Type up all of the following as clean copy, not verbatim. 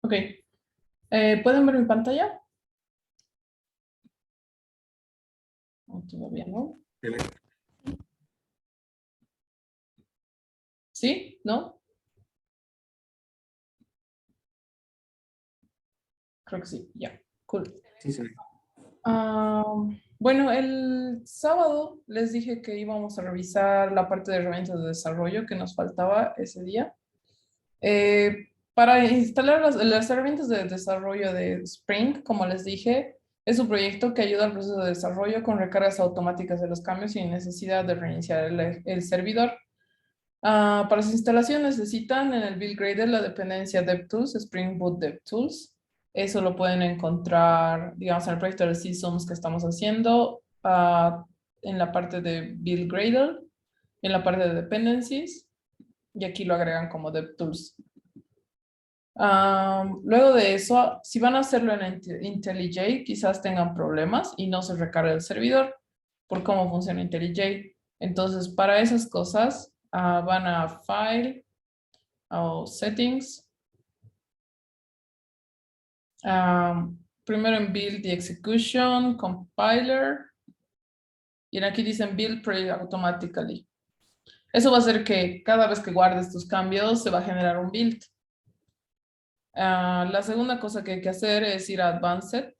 Ok. ¿Pueden ver mi pantalla? ¿O todavía no? ¿Sí? ¿No? Creo que sí. Ya. Cool. Sí, sí. Ah, bueno, el sábado les dije que íbamos a revisar la parte de herramientas de desarrollo que nos faltaba ese día. Para instalar las herramientas de desarrollo de Spring, como les dije, es un proyecto que ayuda al proceso de desarrollo con recargas automáticas de los cambios sin necesidad de reiniciar el servidor. Para su instalación necesitan en el Build Grader la dependencia DevTools, Spring Boot DevTools. Eso lo pueden encontrar, digamos, en el proyecto de CSUMS que estamos haciendo, en la parte de Build Grader, en la parte de Dependencies, y aquí lo agregan como DevTools. Luego de eso, si van a hacerlo en IntelliJ, quizás tengan problemas y no se recarga el servidor por cómo funciona IntelliJ. Entonces, para esas cosas, van a File o Settings. Primero en Build y Execution, Compiler. Y aquí dicen Build Project Automatically. Eso va a hacer que cada vez que guardes tus cambios, se va a generar un build. La segunda cosa que hay que hacer es ir a Advanced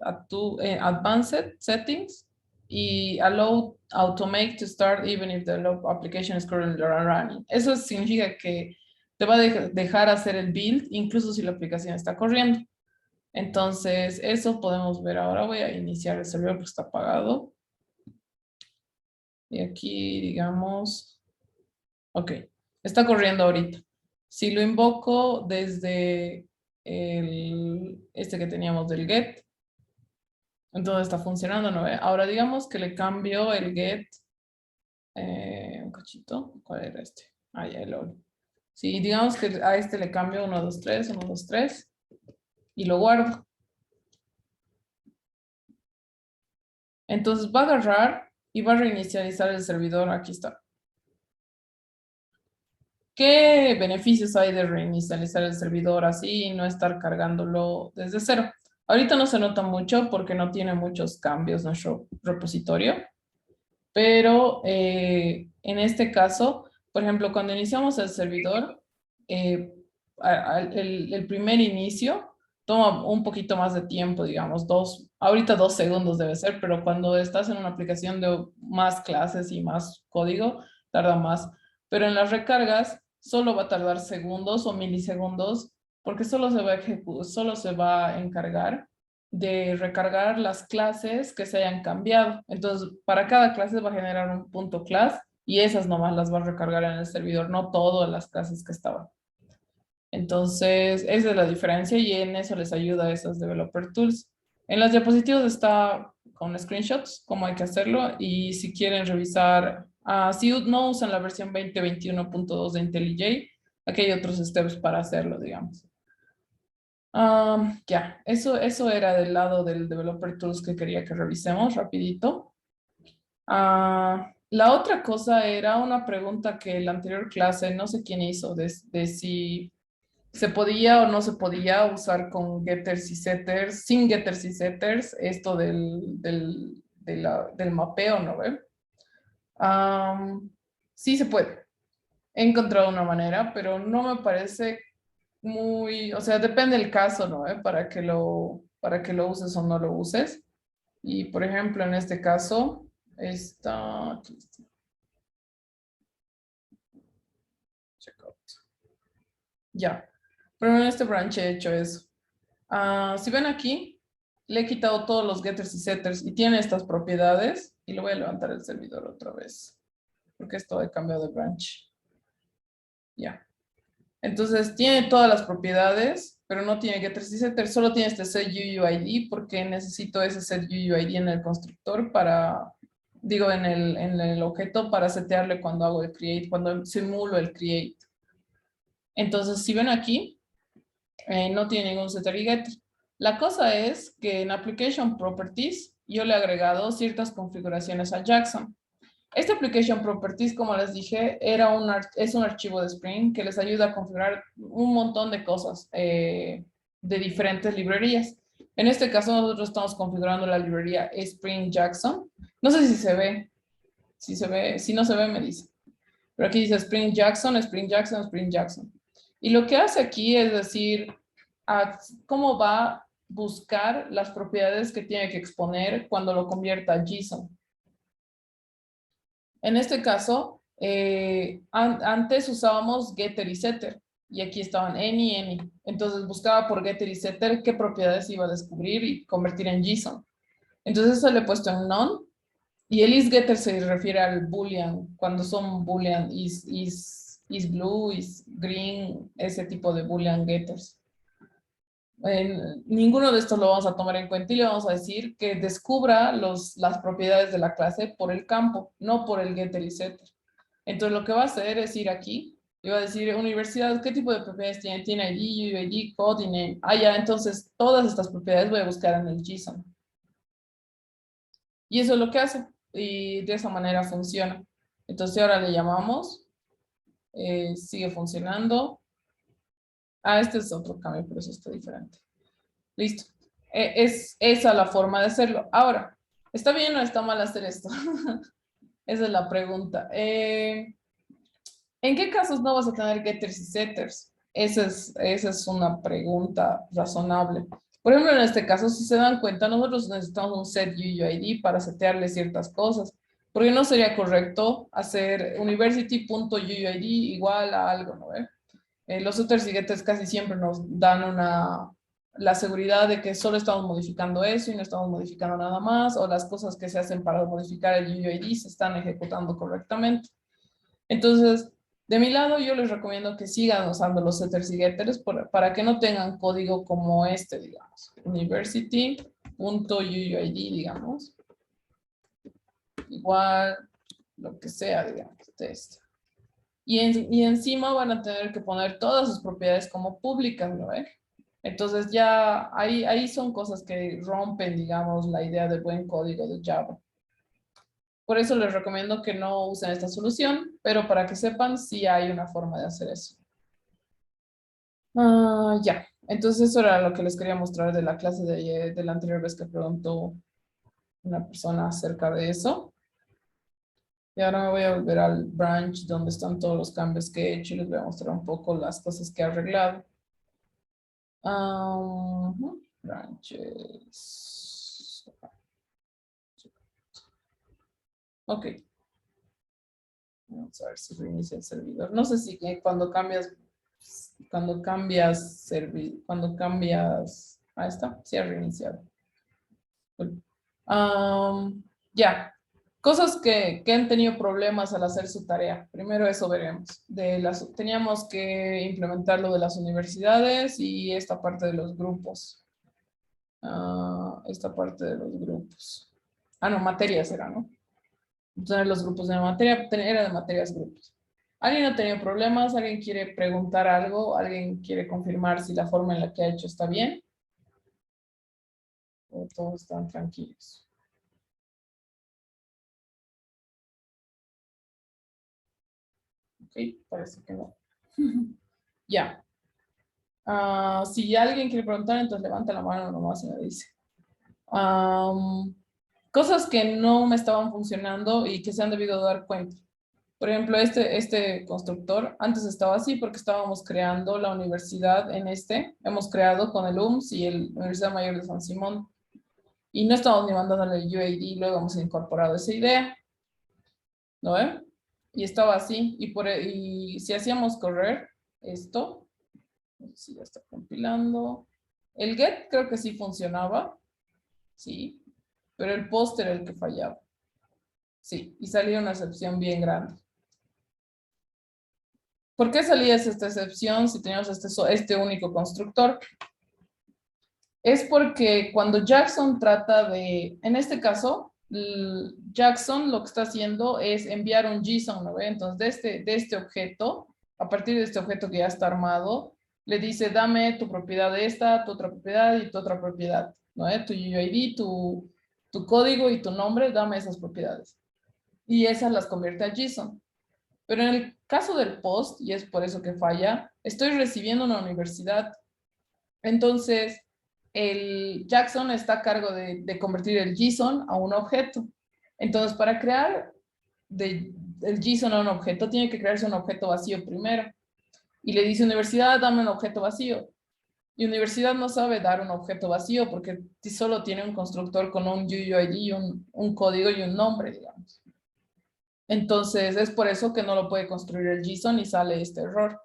Settings y Allow Automate to start even if the application is currently running. Eso significa que te va a dejar hacer el build incluso si la aplicación está corriendo. Entonces, eso podemos ver ahora. Voy a iniciar el servidor porque está apagado. Y aquí, digamos, ok, está corriendo ahorita. Si lo invoco desde este que teníamos del get, entonces está funcionando, ¿no? Ahora digamos que le cambio el get, un cachito, ¿cuál era este? Ah, ya, el ol. Sí, digamos que a este le cambio 1, 2, 3, 1, 2, 3 y lo guardo. Entonces va a agarrar y va a reinicializar el servidor. Aquí está. ¿Qué beneficios hay de reinicializar el servidor así y no estar cargándolo desde cero? Ahorita no se nota mucho porque no tiene muchos cambios nuestro repositorio, pero en este caso, por ejemplo, cuando iniciamos el servidor, eh, el primer inicio toma un poquito más de tiempo, digamos, ahorita 2 segundos debe ser, pero cuando estás en una aplicación de más clases y más código, tarda más. Pero en las recargas solo va a tardar segundos o milisegundos porque solo se va a encargar de recargar las clases que se hayan cambiado. Entonces, para cada clase va a generar un punto class y esas nomás las va a recargar en el servidor, no todas las clases que estaban. Entonces, esa es la diferencia y en eso les ayuda a esos developer tools. En las diapositivas está con screenshots cómo hay que hacerlo y si quieren revisar, si no usan la versión 2021.2 de IntelliJ, aquí hay otros steps para hacerlo, digamos. Ya, eso era del lado del Developer Tools que quería que revisemos rapidito. La otra cosa era una pregunta que la anterior clase, no sé quién hizo, de si se podía o no se podía usar con getters y setters, sin getters y setters, esto del mapeo, ¿no ve? Sí se puede. He encontrado una manera, pero no me parece muy, o sea, depende del caso, ¿no? Para que lo uses o no lo uses. Y por ejemplo, en este caso, aquí está, checkout. Ya, pero en este branch he hecho eso. Si ven aquí, le he quitado todos los getters y setters y tiene estas propiedades y lo voy a levantar el servidor otra vez, porque esto he cambiado de branch. Ya. Entonces tiene todas las propiedades, pero no tiene getters y setters, solo tiene este setUUID porque necesito ese setUUID en el constructor en el objeto para setearle cuando hago el create, cuando simulo el create. Entonces, si ven aquí, no tiene ningún setter y getter. La cosa es que en Application Properties yo le he agregado ciertas configuraciones al Jackson. Este Application Properties, como les dije, es un archivo de Spring que les ayuda a configurar un montón de cosas de diferentes librerías. En este caso nosotros estamos configurando la librería Spring Jackson. No sé si se ve. Si se ve, si no se ve me dice. Pero aquí dice Spring Jackson, Spring Jackson, Spring Jackson. Y lo que hace aquí es decir, cómo va a buscar las propiedades que tiene que exponer cuando lo convierta a JSON. En este caso, antes usábamos getter y setter. Y aquí estaban any y any. Entonces buscaba por getter y setter qué propiedades iba a descubrir y convertir en JSON. Entonces eso le he puesto en none. Y el isGetter se refiere al boolean, cuando son boolean, is blue, is green, ese tipo de boolean getters. Ninguno de estos lo vamos a tomar en cuenta y le vamos a decir que descubra las propiedades de la clase por el campo, no por el getter y setter. Entonces lo que va a hacer es ir aquí y va a decir, universidad, ¿qué tipo de propiedades tiene? Tiene ID, UID, code y name. Ah, ya, entonces todas estas propiedades voy a buscar en el JSON. Y eso es lo que hace. Y de esa manera funciona. Entonces ahora le llamamos. Sigue funcionando. Ah, este es otro cambio, pero eso está diferente. Listo. Es esa la forma de hacerlo. Ahora, ¿está bien o está mal hacer esto? Esa es la pregunta. ¿En qué casos no vas a tener getters y setters? Esa es una pregunta razonable. Por ejemplo, en este caso, si se dan cuenta, nosotros necesitamos un set UUID para setearle ciertas cosas. Porque no sería correcto hacer university.uuid igual a algo, ¿no? Los setters y getters casi siempre nos dan la seguridad de que solo estamos modificando eso y no estamos modificando nada más, o las cosas que se hacen para modificar el UUID se están ejecutando correctamente. Entonces, de mi lado, yo les recomiendo que sigan usando los setters y getters para que no tengan código como este, digamos. University.uuid, digamos. Igual, lo que sea, digamos, test. Y encima van a tener que poner todas sus propiedades como públicas, ¿no? Entonces ya ahí son cosas que rompen, digamos, la idea del buen código de Java. Por eso les recomiendo que no usen esta solución, pero para que sepan, sí hay una forma de hacer eso. Ya, entonces eso era lo que les quería mostrar de la clase de la anterior vez que preguntó una persona acerca de eso. Y ahora me voy a volver al branch donde están todos los cambios que he hecho y les voy a mostrar un poco las cosas que he arreglado. Branches. Ok. Vamos a ver si reinicia el servidor. No sé si cuando cambias, ahí está, sí ha reiniciado. Cool. Ya, cosas que han tenido problemas al hacer su tarea. Primero eso veremos. Teníamos que implementar lo de las universidades y esta parte de los grupos. Esta parte de los grupos. No, materias era, ¿no? Entonces los grupos de materia, era de materias grupos. ¿Alguien ha tenido problemas? ¿Alguien quiere preguntar algo? ¿Alguien quiere confirmar si la forma en la que ha hecho está bien? ¿O todos están tranquilos? Ok, parece que no. Ya. Si alguien quiere preguntar, entonces levanta la mano nomás y me dice. Cosas que no me estaban funcionando y que se han debido dar cuenta. Por ejemplo, este constructor antes estaba así porque estábamos creando la universidad hemos creado con el UMS y la Universidad Mayor de San Simón. Y no estamos ni mandándole el UAD, luego hemos incorporado esa idea, ¿no ve? Y estaba así, y si hacíamos correr esto, no sé si ya está compilando, el get creo que sí funcionaba, sí, pero el post era el que fallaba, sí, y salía una excepción bien grande. ¿Por qué salía esta excepción si teníamos este único constructor? Es porque cuando Jackson trata en este caso, Jackson lo que está haciendo es enviar un JSON, ¿no ve? Entonces, de este objeto, a partir de este objeto que ya está armado, le dice, dame tu propiedad de esta, tu otra propiedad y tu otra propiedad, ¿no ve? Tu UID, tu código y tu nombre, dame esas propiedades. Y esas las convierte a JSON. Pero en el caso del post, y es por eso que falla, estoy recibiendo una universidad. Entonces, el Jackson está a cargo de convertir el JSON a un objeto. Entonces, para crear el JSON a un objeto, tiene que crearse un objeto vacío primero. Y le dice, universidad, dame un objeto vacío. Y universidad no sabe dar un objeto vacío porque solo tiene un constructor con un UUID, un código y un nombre, digamos. Entonces, es por eso que no lo puede construir el JSON y sale este error.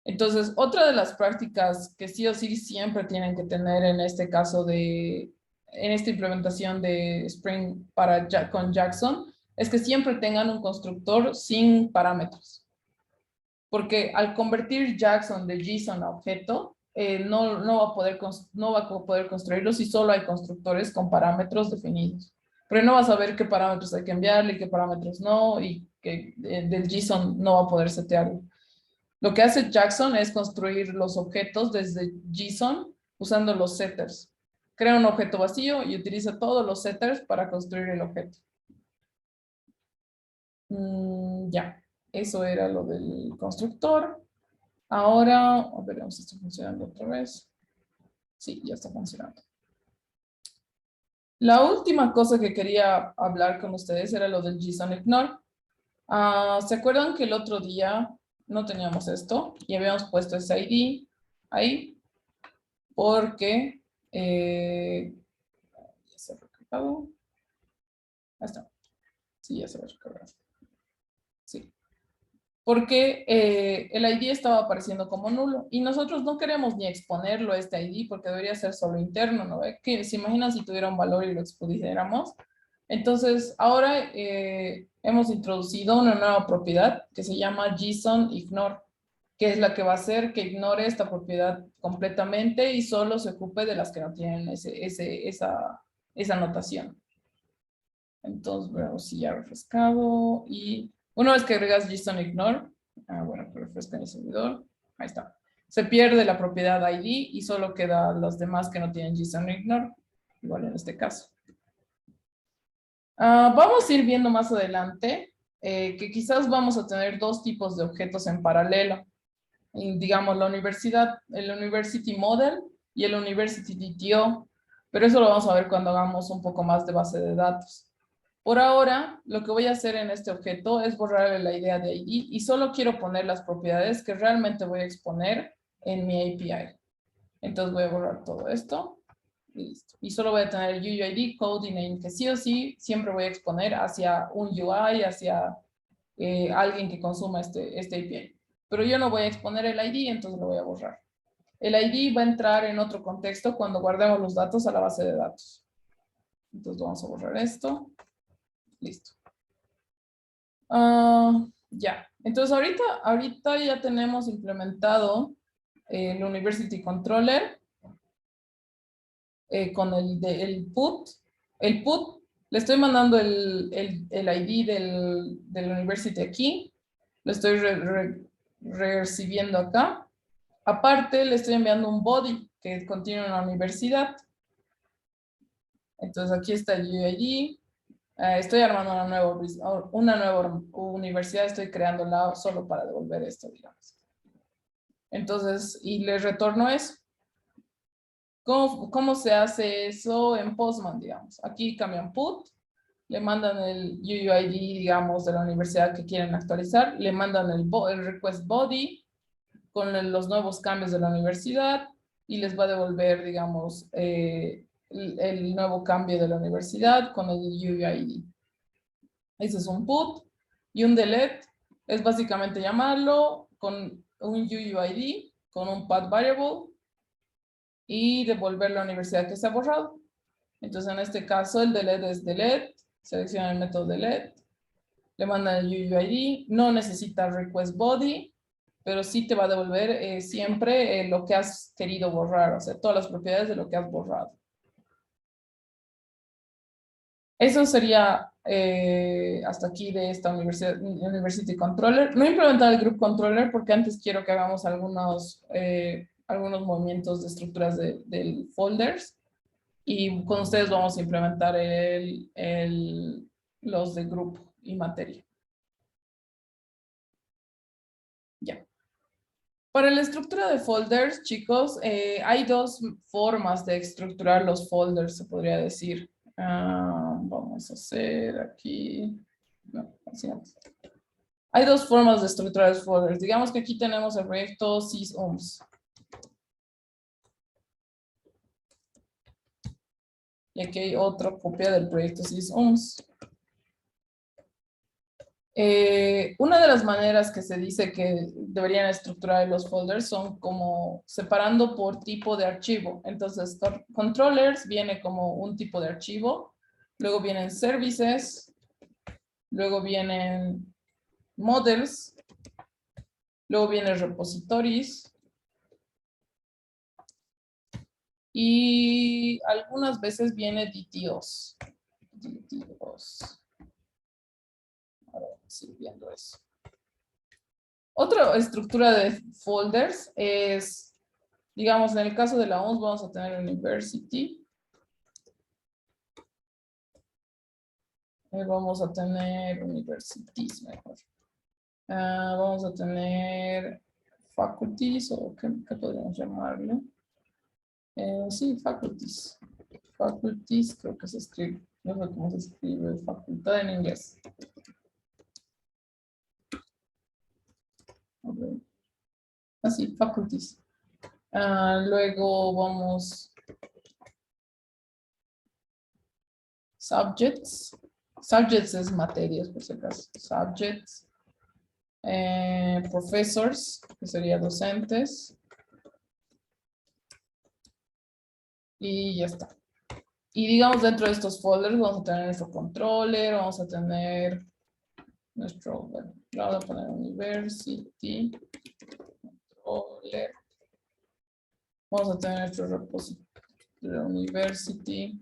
Entonces, otra de las prácticas que sí o sí siempre tienen que tener en este caso en esta implementación de Spring con Jackson, es que siempre tengan un constructor sin parámetros. Porque al convertir Jackson de JSON a objeto, no va a poder construirlo si solo hay constructores con parámetros definidos. Pero no va a saber qué parámetros hay que enviarle y qué parámetros no, y que del JSON no va a poder setearlo. Lo que hace Jackson es construir los objetos desde JSON usando los setters. Crea un objeto vacío y utiliza todos los setters para construir el objeto. Ya, eso era lo del constructor. Ahora, veremos si está funcionando otra vez. Sí, ya está funcionando. La última cosa que quería hablar con ustedes era lo del JSON Ignore. ¿Se acuerdan que el otro día no teníamos esto y habíamos puesto ese ID ahí? Porque ya se ha recargado. Ahí está. Sí, ya se va a recargar. Sí. Porque el ID estaba apareciendo como nulo y nosotros no queremos ni exponerlo este ID porque debería ser solo interno, ¿no? Que se imaginan si tuviera un valor y lo expudiéramos. Entonces, ahora hemos introducido una nueva propiedad que se llama JSON Ignore, que es la que va a hacer que ignore esta propiedad completamente y solo se ocupe de las que no tienen esa notación. Entonces, veamos si ya refrescado y una vez que agregas JSON Ignore, bueno, que refresca en el servidor, ahí está. Se pierde la propiedad ID y solo queda los demás que no tienen JSON Ignore, igual en este caso. Vamos a ir viendo más adelante que quizás vamos a tener dos tipos de objetos en paralelo. Digamos, la universidad, el University Model y el University DTO, pero eso lo vamos a ver cuando hagamos un poco más de base de datos. Por ahora, lo que voy a hacer en este objeto es borrarle la idea de ID y solo quiero poner las propiedades que realmente voy a exponer en mi API. Entonces voy a borrar todo esto. Listo. Y solo voy a tener el UUID, code y name, que sí o sí siempre voy a exponer hacia un UI, hacia alguien que consuma este API. Pero yo no voy a exponer el ID, entonces lo voy a borrar. El ID va a entrar en otro contexto cuando guardemos los datos a la base de datos. Entonces vamos a borrar esto. Listo. Ya. Entonces ahorita ya tenemos implementado el University Controller con el put. El put, le estoy mandando el ID del University aquí. Lo estoy recibiendo acá. Aparte, le estoy enviando un body que contiene una universidad. Entonces aquí está el UID. Estoy armando una nueva universidad, estoy creándola solo para devolver esto, digamos. Entonces, y le retorno eso. ¿Cómo se hace eso en Postman, digamos? Aquí cambian put, le mandan el UUID, digamos, de la universidad que quieren actualizar, le mandan el request body con los nuevos cambios de la universidad y les va a devolver, digamos, el nuevo cambio de la universidad con el UUID. Ese es un put. Y un delete es básicamente llamarlo con un UUID, con un path variable y devolver la universidad que se ha borrado. Entonces, en este caso, el delete es delete, selecciona el método delete, le manda el UUID, no necesita request body, pero sí te va a devolver siempre lo que has querido borrar, o sea, todas las propiedades de lo que has borrado. Eso sería hasta aquí de esta University Controller. No he implementado el Group Controller porque antes quiero que hagamos algunos movimientos de estructuras del folders. Y con ustedes vamos a implementar los de grupo y materia. Ya. Para la estructura de folders, chicos, hay dos formas de estructurar los folders, se podría decir. Vamos a hacer aquí. No, así no. Hay dos formas de estructurar los folders. Digamos que aquí tenemos el proyecto sysums. Y aquí hay otra copia del proyecto sysums. Una de las maneras que se dice que deberían estructurar los folders son como separando por tipo de archivo. Entonces, controllers viene como un tipo de archivo, luego vienen services, luego vienen models, luego vienen repositories y algunas veces viene DTOs. DTOs. Ahora sí, viendo eso. Otra estructura de folders es, digamos, en el caso de la ONS vamos a tener University. Vamos a tener Universities mejor. Vamos a tener Faculties, o ¿qué podríamos llamarlo? Sí, Faculties. Faculties, creo que se escribe. No sé cómo se escribe facultad en inglés. Okay. Así, Faculties. Luego vamos Subjects. Subjects es materias, por si acaso. Subjects. Professors, que sería docentes. Y ya está. Y digamos, dentro de estos folders vamos a tener nuestro controller, vamos a tener nuestro, bueno, vamos a poner University, controller. Vamos a tener nuestro repositorio University.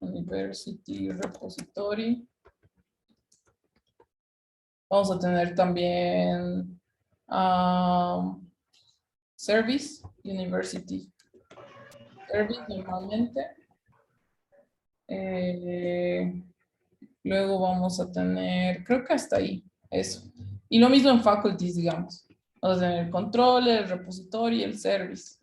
University Repository. Vamos a tener también Service University. Service normalmente. Luego vamos a tener, creo que hasta ahí, eso. Y lo mismo en Faculties, digamos. Vamos a tener el control, el repositorio y el service.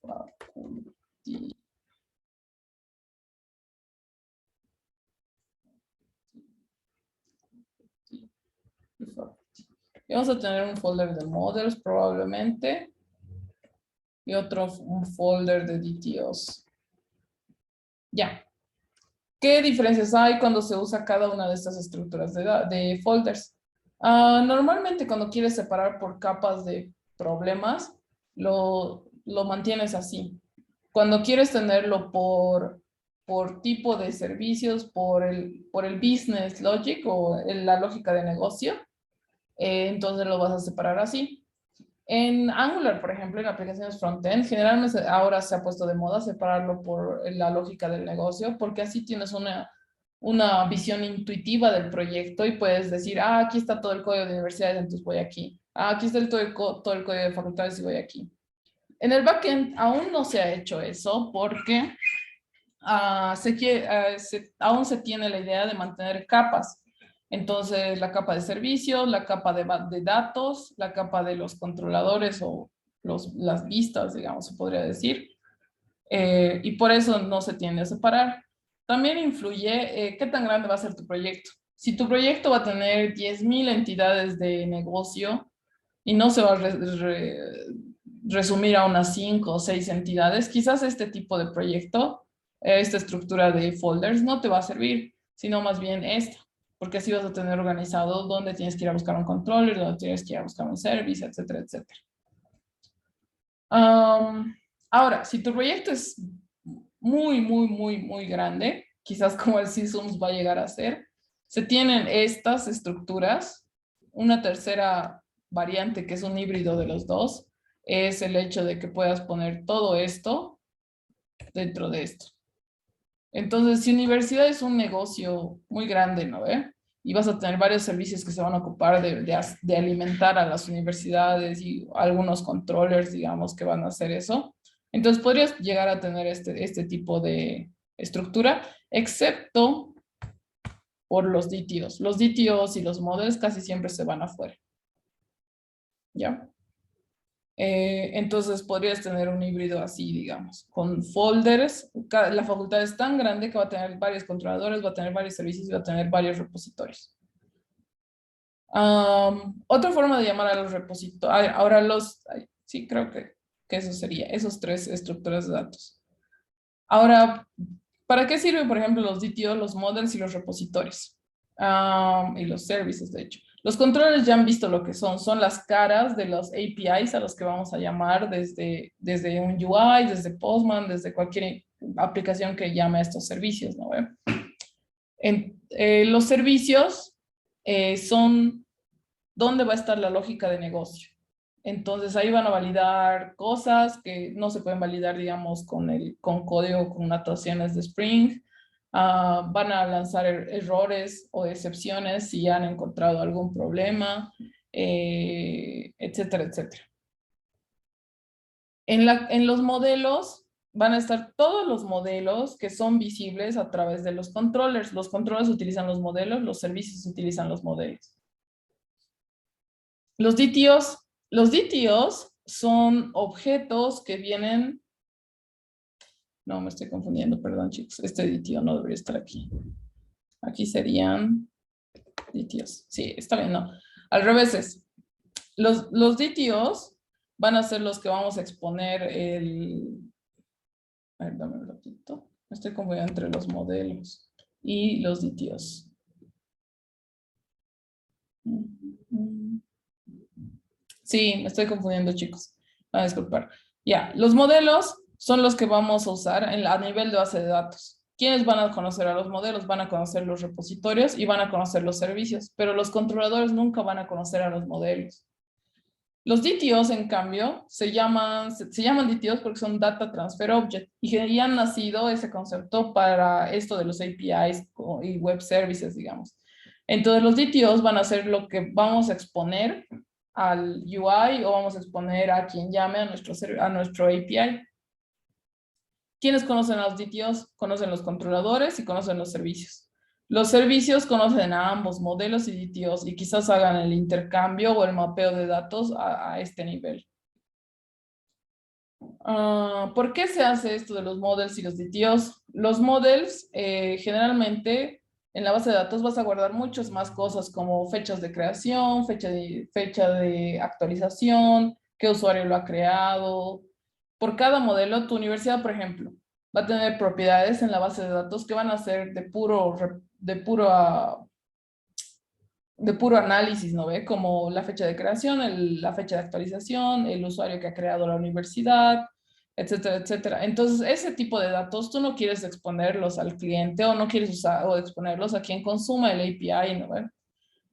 Faculty. Y vamos a tener un folder de models probablemente. Y otro, un folder de DTOs. Ya. ¿Qué diferencias hay cuando se usa cada una de estas estructuras de folders? Normalmente cuando quieres separar por capas de problemas, lo mantienes así. Cuando quieres tenerlo por tipo de servicios, por el business logic o la lógica de negocio, entonces lo vas a separar así. En Angular, por ejemplo, en aplicaciones frontend, generalmente ahora se ha puesto de moda separarlo por la lógica del negocio, porque así tienes una visión intuitiva del proyecto y puedes decir, aquí está todo el código de universidades, entonces voy aquí. Aquí está todo el código de facultades y voy aquí. En el backend aún no se ha hecho eso porque aún se tiene la idea de mantener capas. Entonces, la capa de servicios, la capa de datos, la capa de los controladores o las vistas, digamos, se podría decir. Y por eso no se tiende a separar. También influye qué tan grande va a ser tu proyecto. Si tu proyecto va a tener 10,000 entidades de negocio y no se va a resumir a unas 5 o 6 entidades, quizás este tipo de proyecto, esta estructura de folders no te va a servir, sino más bien esta, porque así vas a tener organizado dónde tienes que ir a buscar un controller, dónde tienes que ir a buscar un service, etcétera, etcétera. Ahora, si tu proyecto es muy grande, quizás como el SysOms va a llegar a ser, se tienen estas estructuras. Una tercera variante, que es un híbrido de los dos, es el hecho de que puedas poner todo esto dentro de esto. Entonces, si universidad es un negocio muy grande, ¿no ve? Y vas a tener varios servicios que se van a ocupar de alimentar a las universidades y algunos controllers, digamos, que van a hacer eso. Entonces, podrías llegar a tener este tipo de estructura, excepto por los DTOs. Los DTOs y los models casi siempre se van afuera. ¿Ya? Entonces podrías tener un híbrido así, digamos, con folders. La facultad es tan grande que va a tener varios controladores, va a tener varios servicios y va a tener varios repositorios. Otra forma de llamar a los repositorios, ahora sí, creo que eso sería, esos tres estructuras de datos. Ahora, ¿para qué sirven, por ejemplo, los DTO, los models y los repositorios? Y los services, de hecho. Los controles ya han visto lo que son las caras de los APIs a los que vamos a llamar desde un UI, desde Postman, desde cualquier aplicación que llame a estos servicios, ¿no? Los servicios son dónde va a estar la lógica de negocio. Entonces ahí van a validar cosas que no se pueden validar, digamos, con código, con notaciones de Spring. Van a lanzar errores o excepciones si han encontrado algún problema, etcétera, etcétera. En los modelos van a estar todos los modelos que son visibles a través de los controllers. Los controllers utilizan los modelos, los servicios utilizan los modelos. Los DTOs son objetos que vienen... No, me estoy confundiendo, perdón, chicos. Este DTO no debería estar aquí. Aquí serían DTOs. Sí, está bien, no. Al revés es. Los DTOs van a ser los que vamos a exponer A ver, dame un ratito. Me estoy confundiendo entre los modelos y los DTOs. Sí, me estoy confundiendo, chicos. A disculpar. Ya, los modelos son los que vamos a usar a nivel de base de datos. ¿Quiénes van a conocer a los modelos? Van a conocer los repositorios y van a conocer los servicios, pero los controladores nunca van a conocer a los modelos. Los DTOs, en cambio, se llaman DTOs porque son Data Transfer Object y ya han nacido ese concepto para esto de los APIs y web services, digamos. Entonces, los DTOs van a ser lo que vamos a exponer al UI o vamos a exponer a quien llame a nuestro API. ¿Quiénes conocen a los DTOs? Conocen los controladores y conocen los servicios. Los servicios conocen a ambos modelos y DTOs y quizás hagan el intercambio o el mapeo de datos a este nivel. ¿Por qué se hace esto de los models y los DTOs? Los models generalmente en la base de datos vas a guardar muchas más cosas como fechas de creación, fecha de actualización, qué usuario lo ha creado. Por cada modelo, tu universidad, por ejemplo, va a tener propiedades en la base de datos que van a ser de puro análisis, ¿no ve? Como la fecha de creación, la fecha de actualización, el usuario que ha creado la universidad, etcétera, etcétera. Entonces, ese tipo de datos tú no quieres exponerlos al cliente o no quieres usar o exponerlos a quien consuma el API, ¿no ve?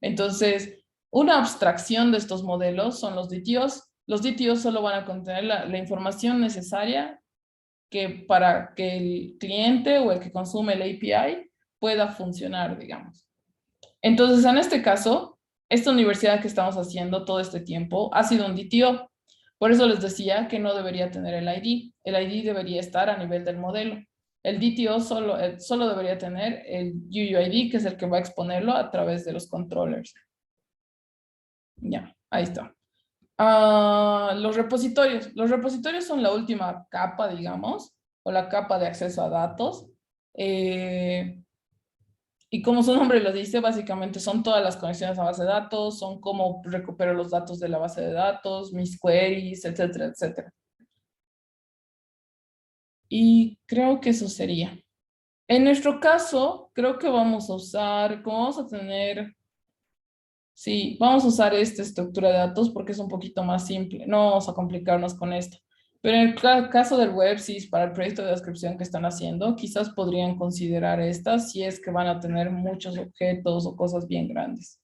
Entonces, una abstracción de estos modelos son los DTOs. Los DTOs solo van a contener la información necesaria para que el cliente o el que consume el API pueda funcionar, digamos. Entonces, en este caso, esta universidad que estamos haciendo todo este tiempo ha sido un DTO. Por eso les decía que no debería tener el ID. El ID debería estar a nivel del modelo. El DTO solo debería tener el UUID, que es el que va a exponerlo a través de los controllers. Ya, ahí está. Los repositorios. Los repositorios son la última capa, digamos, o la capa de acceso a datos. Y como su nombre lo dice, básicamente son todas las conexiones a base de datos, son cómo recupero los datos de la base de datos, mis queries, etcétera, etcétera. Y creo que eso sería. En nuestro caso, creo que vamos a usar, como vamos a tener, sí, vamos a usar esta estructura de datos porque es un poquito más simple. No vamos a complicarnos con esto. Pero en el caso del WebSys, para el proyecto de descripción que están haciendo, quizás podrían considerar estas si es que van a tener muchos objetos o cosas bien grandes.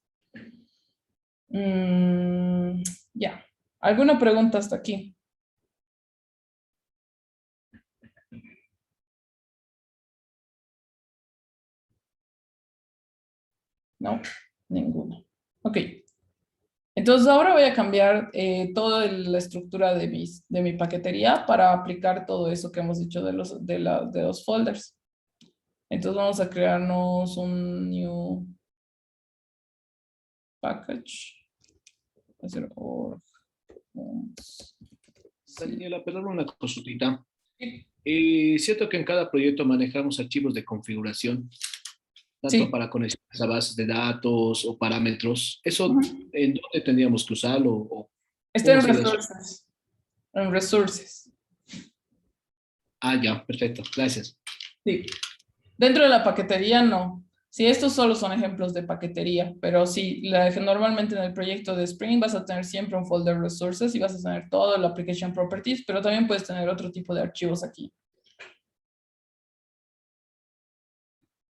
Ya. ¿Alguna pregunta hasta aquí? No, ninguna. Ok. Entonces ahora voy a cambiar toda la estructura de mi paquetería para aplicar todo eso que hemos dicho de los folders. Entonces vamos a crearnos un new package. Va a ser org. Sí. Daniela, perdón una consultita. Sí. Cierto que en cada proyecto manejamos archivos de configuración, tanto Sí. para conexiones a bases de datos o parámetros. ¿Eso Ujú. en dónde tendríamos que usarlo o Está cómo en sería eso? resources. En resources. Ah, ya, perfecto. Gracias. Sí. Dentro de la paquetería, no. Sí, estos solo son ejemplos de paquetería, pero sí, normalmente en el proyecto de Spring vas a tener siempre un folder resources y vas a tener todo el application properties, pero también puedes tener otro tipo de archivos aquí.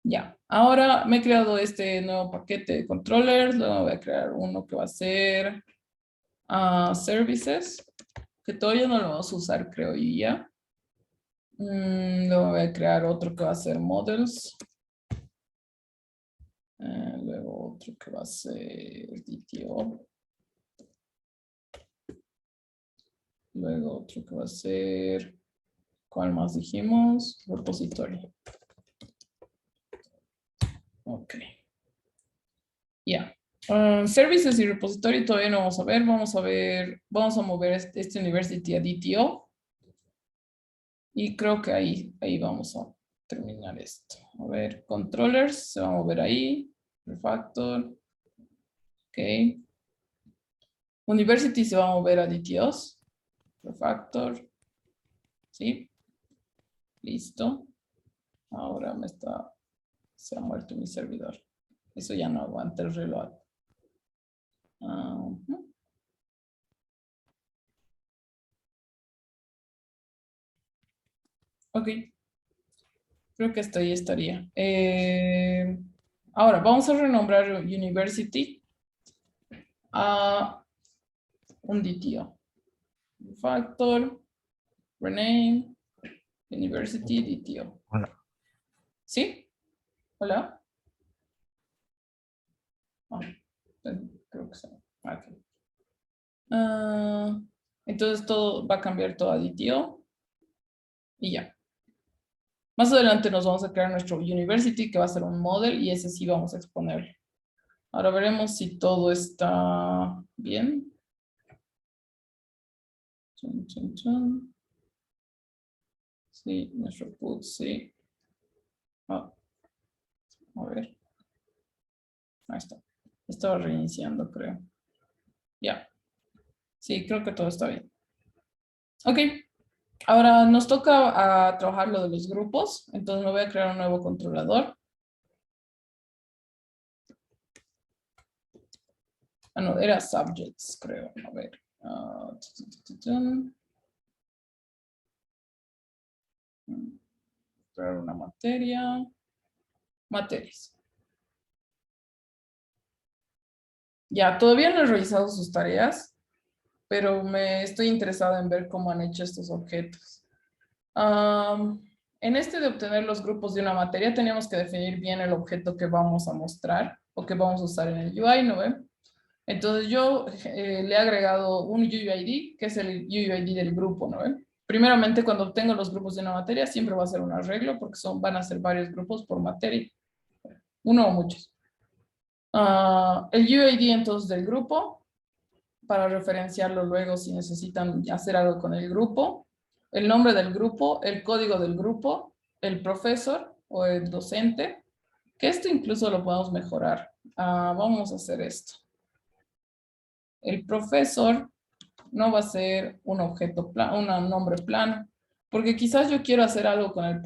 Ya, ahora me he creado este nuevo paquete de controllers, luego voy a crear uno que va a ser services, que todavía no lo vamos a usar, creo yo ya. Luego voy a crear otro que va a ser models. Luego otro que va a ser DTO. Luego otro que va a ser, ¿cuál más dijimos? Repositorio. Ok. Ya. Services y repositorio todavía no vamos a ver. Vamos a mover este University a DTO. Y creo que ahí vamos a terminar esto. A ver, controllers se va a mover ahí. Refactor. Ok. University se va a mover a DTOs. Refactor. Sí. Listo. Ahora se ha muerto mi servidor. Eso ya no aguanta el reloj. Ok, creo que hasta ahí estaría. Ahora, vamos a renombrar University a un DTO. Factor, rename, University DTO. Hola. ¿Sí? ¿Hola? Ah, creo que sí. Ok. Ah, entonces todo va a cambiar todo a DTO y ya. Más adelante nos vamos a crear nuestro University que va a ser un model y ese sí vamos a exponer. Ahora veremos si todo está bien. Chun, chun, chun. Sí, nuestro put, sí. Ah, a ver, ahí está. Estaba reiniciando, creo. Ya. Sí, creo que todo está bien. Ok, ahora nos toca trabajar lo de los grupos. Entonces me voy a crear un nuevo controlador. Ah, no, era subjects, creo. A ver. Crear una materia. Materias. Ya, todavía no he revisado sus tareas, pero me estoy interesada en ver cómo han hecho estos objetos. En este de obtener los grupos de una materia, teníamos que definir bien el objeto que vamos a mostrar o que vamos a usar en el UI, ¿no ven? Entonces yo le he agregado un UUID, que es el UUID del grupo, ¿no ven? Primeramente, cuando obtengo los grupos de una materia, siempre va a ser un arreglo porque van a ser varios grupos por materia, uno o muchos. El UID entonces del grupo, para referenciarlo luego si necesitan hacer algo con el grupo, el nombre del grupo, el código del grupo, el profesor o el docente, que esto incluso lo podemos mejorar. Vamos a hacer esto. El profesor no va a ser un objeto plano, un nombre plano, porque quizás yo quiero hacer algo con el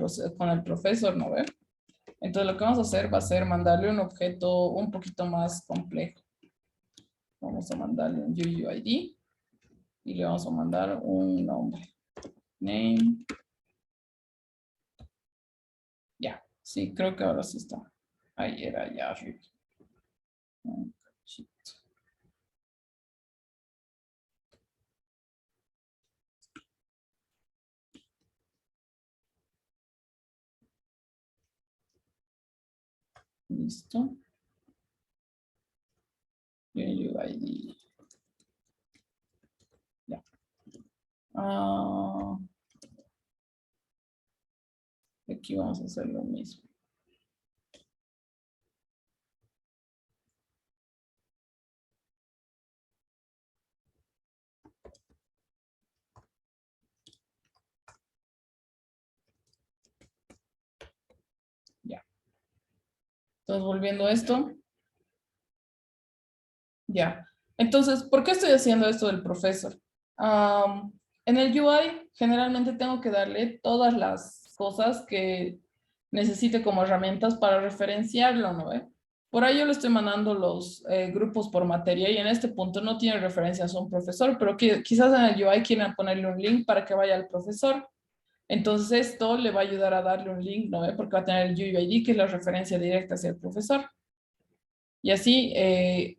profesor, ¿no ve? Entonces lo que vamos a hacer va a ser mandarle un objeto un poquito más complejo. Vamos a mandarle un UUID y le vamos a mandar un nombre. Name. Ya, sí, creo que ahora sí está. Ahí era ya arriba. Listo. UUID. Ya. Aquí vamos a hacer lo mismo. Entonces, volviendo a esto, ya. Entonces, ¿por qué estoy haciendo esto del profesor? En el UI, generalmente tengo que darle todas las cosas que necesite como herramientas para referenciarlo, ¿no ve? Por ahí yo le estoy mandando los grupos por materia y en este punto no tiene referencias a un profesor, pero quizás en el UI quieran ponerle un link para que vaya al profesor. Entonces esto le va a ayudar a darle un link, ¿no ve? Porque va a tener el UUID, que es la referencia directa hacia el profesor. Y así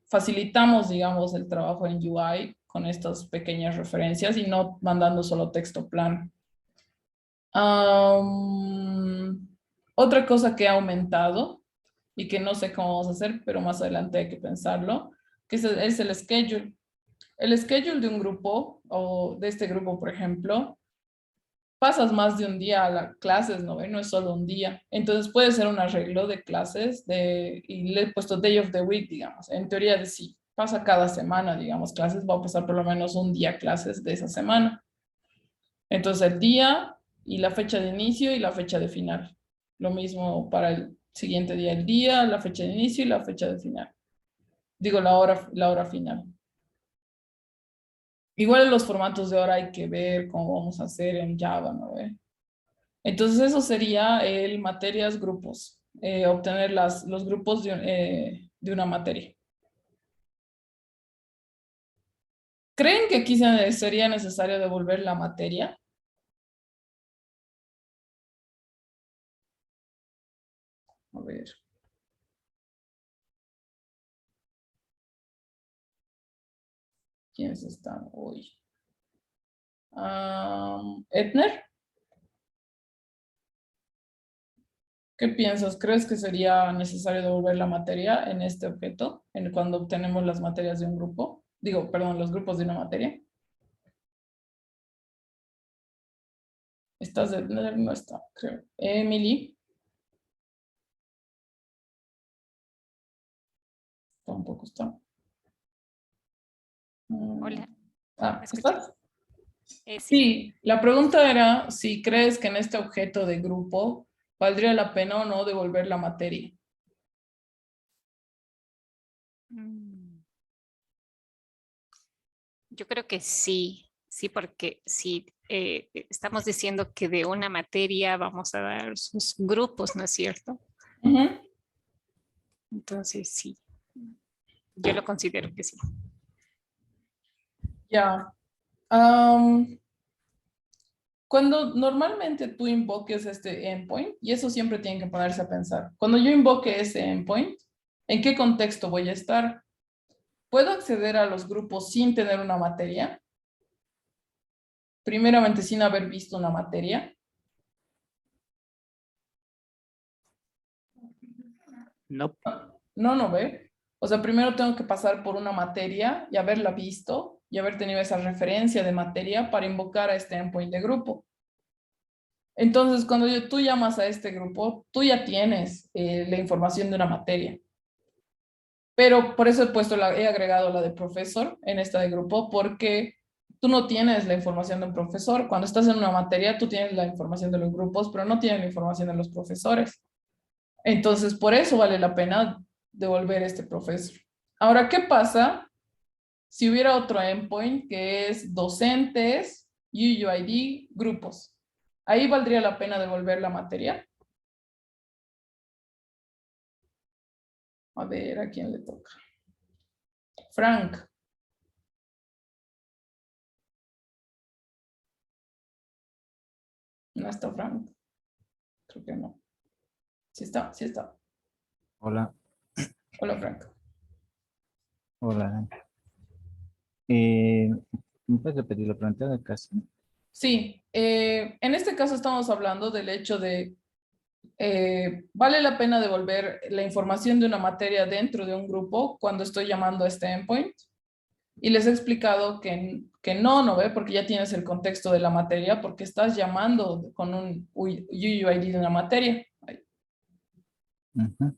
facilitamos, digamos, el trabajo en UI con estas pequeñas referencias y no mandando solo texto plano. Otra cosa que ha aumentado y que no sé cómo vamos a hacer, pero más adelante hay que pensarlo, que es el schedule. El schedule de un grupo o de este grupo, por ejemplo, pasas más de un día a las clases, ¿no? No es solo un día. Entonces puede ser un arreglo de clases y le he puesto day of the week, digamos. En teoría de sí, pasa cada semana, digamos, clases, va a pasar por lo menos un día clases de esa semana. Entonces el día y la fecha de inicio y la fecha de final. Lo mismo para el siguiente día, el día, la fecha de inicio y la fecha de final. Digo, la hora final. Igual en los formatos de hora hay que ver cómo vamos a hacer en Java, ¿no? Entonces eso sería el materias grupos, obtener los grupos de una materia. ¿Creen que aquí sería necesario devolver la materia? A ver, ¿quiénes están hoy? Etner, ¿qué piensas? ¿Crees que sería necesario devolver la materia en este objeto, cuando obtenemos las materias de un grupo? Digo, perdón, los grupos de una materia. ¿Estás Etner? No está, creo. Emily, tampoco está. Hola, ¿me escuchan? ¿Estás? Sí. Sí, la pregunta era si crees que en este objeto de grupo valdría la pena o no devolver la materia. Mm, Yo creo que sí, porque si estamos diciendo que de una materia vamos a dar sus grupos, ¿no es cierto? Ujú. Entonces sí, yo lo considero que sí. Ya. Cuando normalmente tú invoques este endpoint, y eso siempre tienen que ponerse a pensar, cuando yo invoque ese endpoint, ¿en qué contexto voy a estar? ¿Puedo acceder a los grupos sin tener una materia? Primeramente, sin haber visto una materia. No. No, no ve. O sea, primero tengo que pasar por una materia y haberla visto y haber tenido esa referencia de materia para invocar a este endpoint de grupo. Entonces, cuando tú llamas a este grupo, tú ya tienes la información de una materia. Pero por eso he agregado la de profesor en esta de grupo, porque tú no tienes la información de un profesor. Cuando estás en una materia, tú tienes la información de los grupos, pero no tienes la información de los profesores. Entonces, por eso vale la pena devolver este profesor. Ahora, ¿qué pasa si hubiera otro endpoint que es docentes, UUID, grupos? Ahí valdría la pena devolver la materia. A ver, ¿a quién le toca? Frank. ¿No está Frank? Creo que no. Sí está, sí está. Hola, Hola, Frank. hola. ¿Me puedes repetir la pregunta de caso? Sí, en este caso estamos hablando del hecho de, ¿vale la pena devolver la información de una materia dentro de un grupo cuando estoy llamando a este endpoint? Y les he explicado que no, ¿no ve? Porque ya tienes el contexto de la materia, porque estás llamando con un UUID de una materia. Ujú.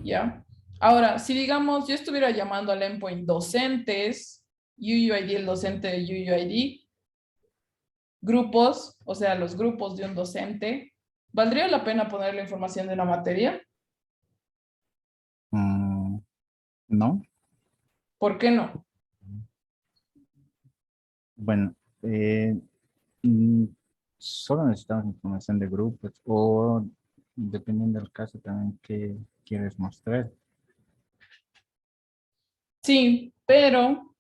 ¿Ya? Ahora, si digamos, yo estuviera llamando al endpoint docentes, UUID, el docente de UUID, grupos, o sea, los grupos de un docente, ¿valdría la pena poner la información de la materia? No. ¿Por qué no? Bueno, mm, solo necesitamos información de grupos o dependiendo del caso también que quieres mostrar. Sí, pero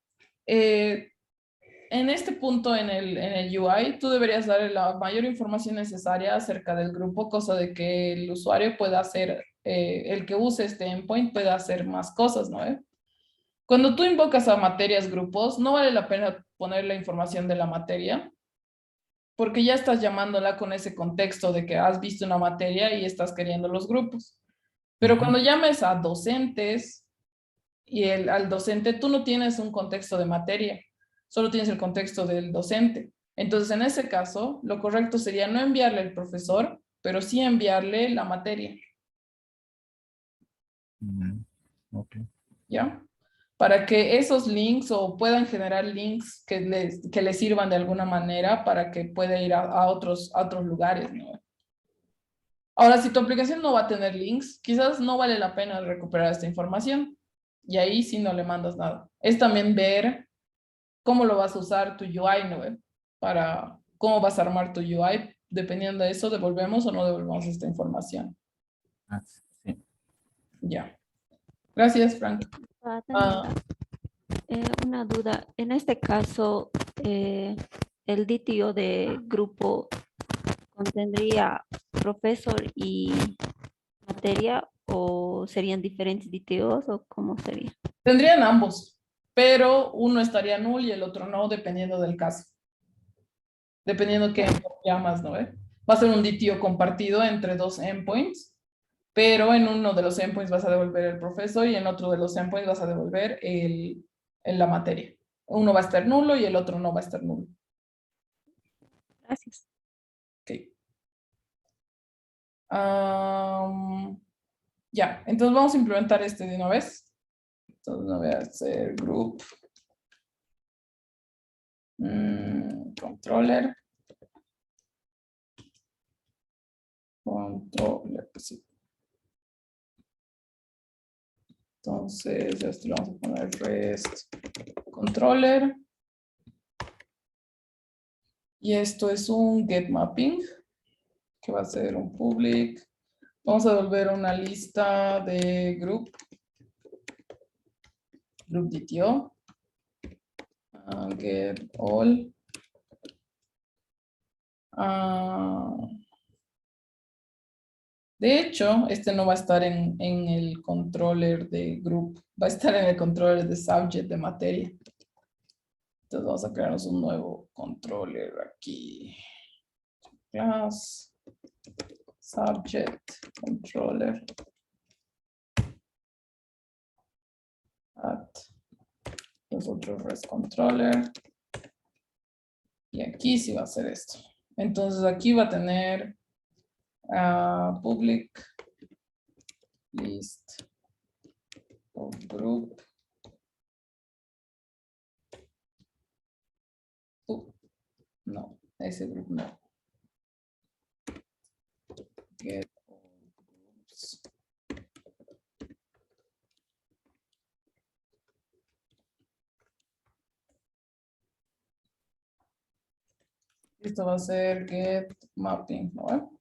en este punto en el UI, tú deberías darle la mayor información necesaria acerca del grupo, cosa de que el usuario pueda hacer, el que use este endpoint pueda hacer más cosas, ¿no? Cuando tú invocas a materias grupos, no vale la pena poner la información de la materia, porque ya estás llamándola con ese contexto de que has visto una materia y estás queriendo los grupos. Pero Ujú. cuando llames a docentes y al docente, tú no tienes un contexto de materia, solo tienes el contexto del docente. Entonces, en ese caso, lo correcto sería no enviarle el profesor, pero sí enviarle la materia, Ok. ¿ya? Para que esos links o puedan generar links que les sirvan de alguna manera para que pueda ir a otros lugares, ¿no? Ahora, si tu aplicación no va a tener links, quizás no vale la pena recuperar esta información. Y ahí sí no le mandas nada. Es también ver cómo lo vas a usar tu UI, ¿no? Para cómo vas a armar tu UI. Dependiendo de eso, devolvemos o no devolvemos esta información. Ah, sí. Ya. Gracias, Frank. Tengo Ah, una duda. En este caso, el DTO de grupo contendría profesor y materia o serían diferentes DTOs o cómo sería? tendrían ambos, pero uno estaría null y el otro no, dependiendo del caso. Dependiendo qué endpoint llamas, ¿no? Va a ser un DTO compartido entre dos endpoints, pero en uno de los endpoints vas a devolver el profesor y en otro de los endpoints vas a devolver la materia. Uno va a estar nulo y el otro no va a estar nulo. Gracias. Ok. Ya, entonces vamos a implementar este de una vez. Entonces no voy a hacer group controller. Controller, sí. Entonces, esto le vamos a poner REST controller. Y esto es un get mapping, que va a ser un public. Vamos a devolver una lista de group DTO. Get all. De hecho, este no va a estar en el controller de group, va a estar en el controller de subject de materia. Entonces vamos a crearnos un nuevo controller aquí. Class, subject, controller. Add nosotros REST controller. Y aquí sí va a ser esto. Entonces aquí va a tener public list of group. No, ese group no. Get all groups. Esto va a ser get mapping, ¿no?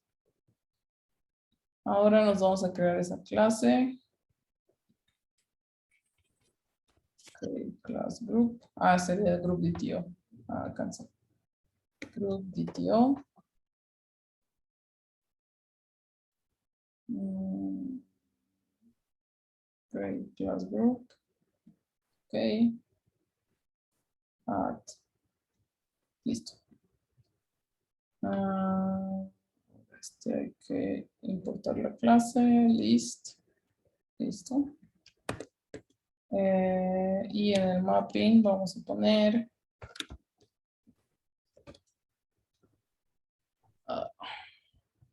Ahora nos vamos a crear esa clase. Create class group. Sería el group DTO. Alcanza. Group DTO. Create class group. Ok. Add. Listo. Hay que importar la clase. List. Listo. Y en el mapping vamos a poner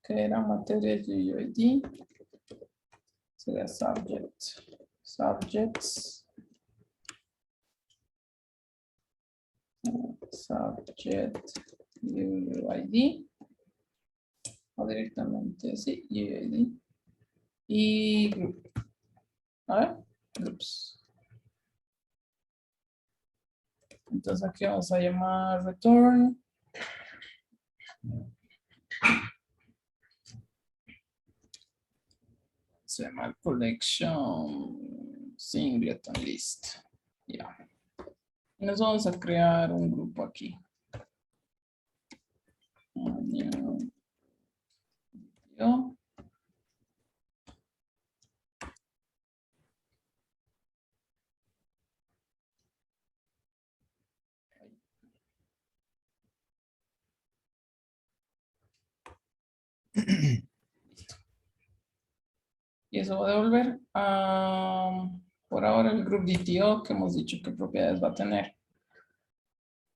que era materia UUID. Sería subject. Subjects. Subject UUID. O directamente, sí, UUID. Y group. A ver, groups. Entonces aquí vamos a llamar return. Se llama collection singleton list. Ya. Y nos vamos a crear un grupo aquí. Yo. Y eso va a devolver por ahora el group DTO que hemos dicho qué propiedades va a tener.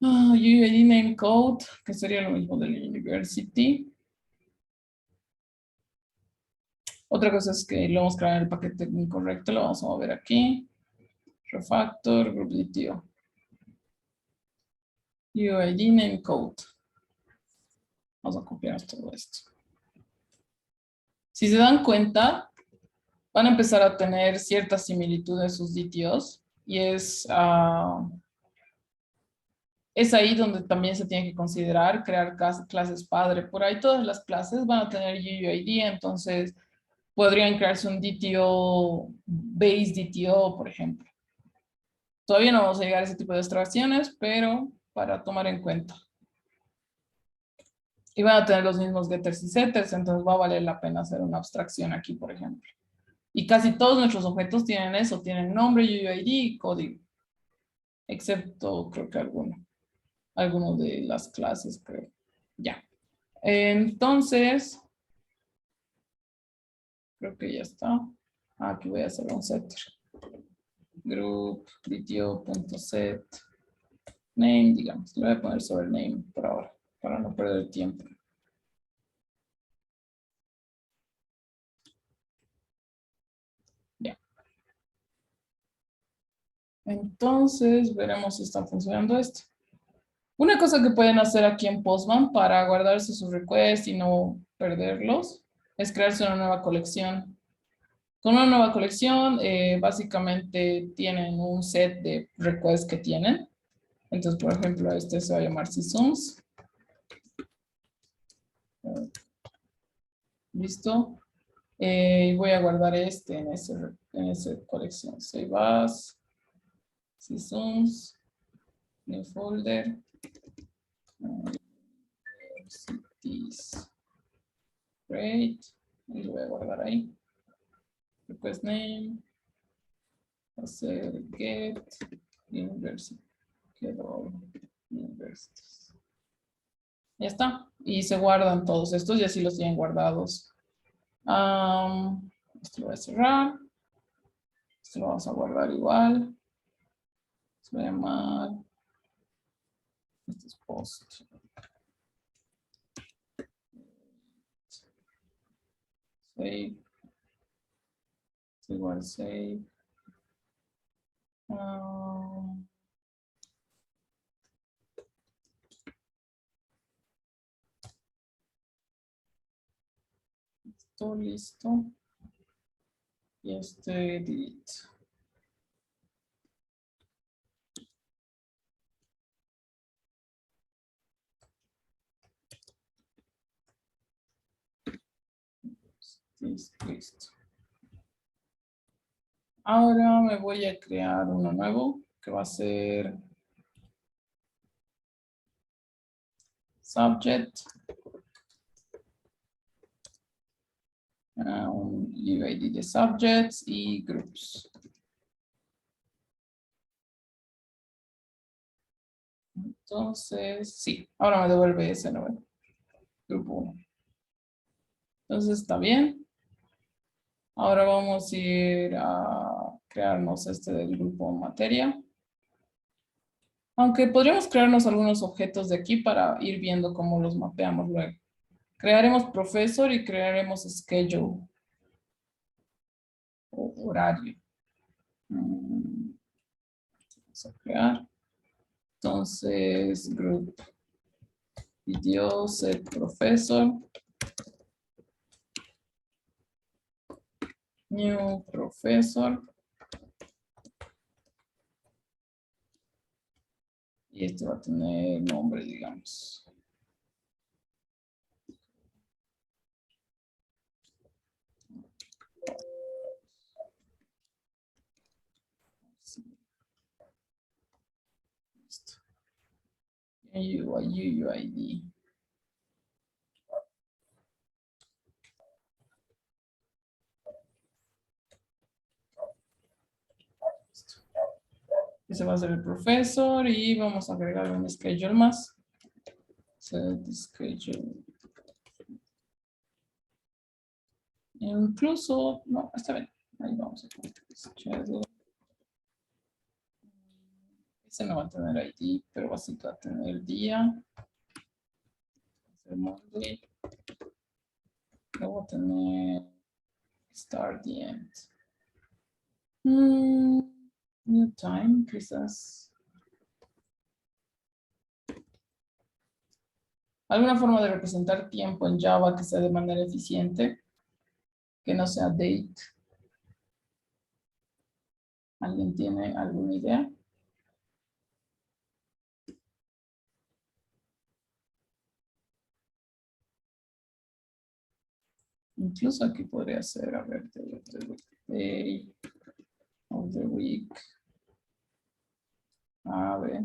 UUID name code, que sería lo mismo del university. Otra cosa es que lo hemos creado en el paquete incorrecto, lo vamos a mover aquí. Refactor, group DTO. UUID name code. Vamos a copiar todo esto. Si se dan cuenta, van a empezar a tener cierta similitud en sus DTOs y es ahí donde también se tiene que considerar crear clases padre. Por ahí todas las clases van a tener UUID, entonces podrían crearse un DTO, base DTO, por ejemplo. Todavía no vamos a llegar a ese tipo de abstracciones, pero para tomar en cuenta. Y van a tener los mismos getters y setters, entonces va a valer la pena hacer una abstracción aquí, por ejemplo. Y casi todos nuestros objetos tienen eso, tienen nombre, UUID y código. Excepto, creo que algunos de las clases, creo. Ya. Entonces, creo que ya está. Aquí voy a hacer un setter. Group, DTO.set, name, digamos. Le voy a poner sobre name por ahora, para no perder tiempo. Ya. Entonces, veremos si está funcionando esto. Una cosa que pueden hacer aquí en Postman para guardarse sus requests y no perderlos es crearse una nueva colección. Con una nueva colección, básicamente tienen un set de requests que tienen. Entonces, por ejemplo, este se va a llamar sysoms. Listo. Y voy a guardar este en esa colección. Save as, sysoms, new folder. Cities. Great. Y lo voy a guardar ahí. Request name. Hacer get university. Get all universities. Ya está. Y se guardan todos estos y así los tienen guardados. Esto lo voy a cerrar. Esto lo vamos a guardar igual. Se va a llamar. Este es post. Save. Es igual save. Esto listo. Y este delete. Listo. Ahora me voy a crear uno nuevo que va a ser subject. Un UID de subjects y groups. Entonces, sí, ahora me devuelve ese nuevo. Grupo 1. Entonces, está bien. Ahora vamos a ir a crearnos este del grupo materia. Aunque podríamos crearnos algunos objetos de aquí para ir viendo cómo los mapeamos luego. Crearemos profesor y crearemos schedule. O horario. Vamos a crear. Entonces, group video set profesor. New professor. Y este va a tener nombre, digamos. Sí. Listo. UUID. Listo. Ese va a ser el profesor y vamos a agregar un schedule más. Set schedule. Incluso, no, está bien. Ahí vamos a poner schedule. Ese no va a tener ID, pero sí va a tener día. Va a ser Monday. Luego va a tener start the end. New time, quizás. ¿Alguna forma de representar tiempo en Java que sea de manera eficiente? Que no sea date. ¿Alguien tiene alguna idea? Incluso aquí podría ser, a ver, day of the week. A ver,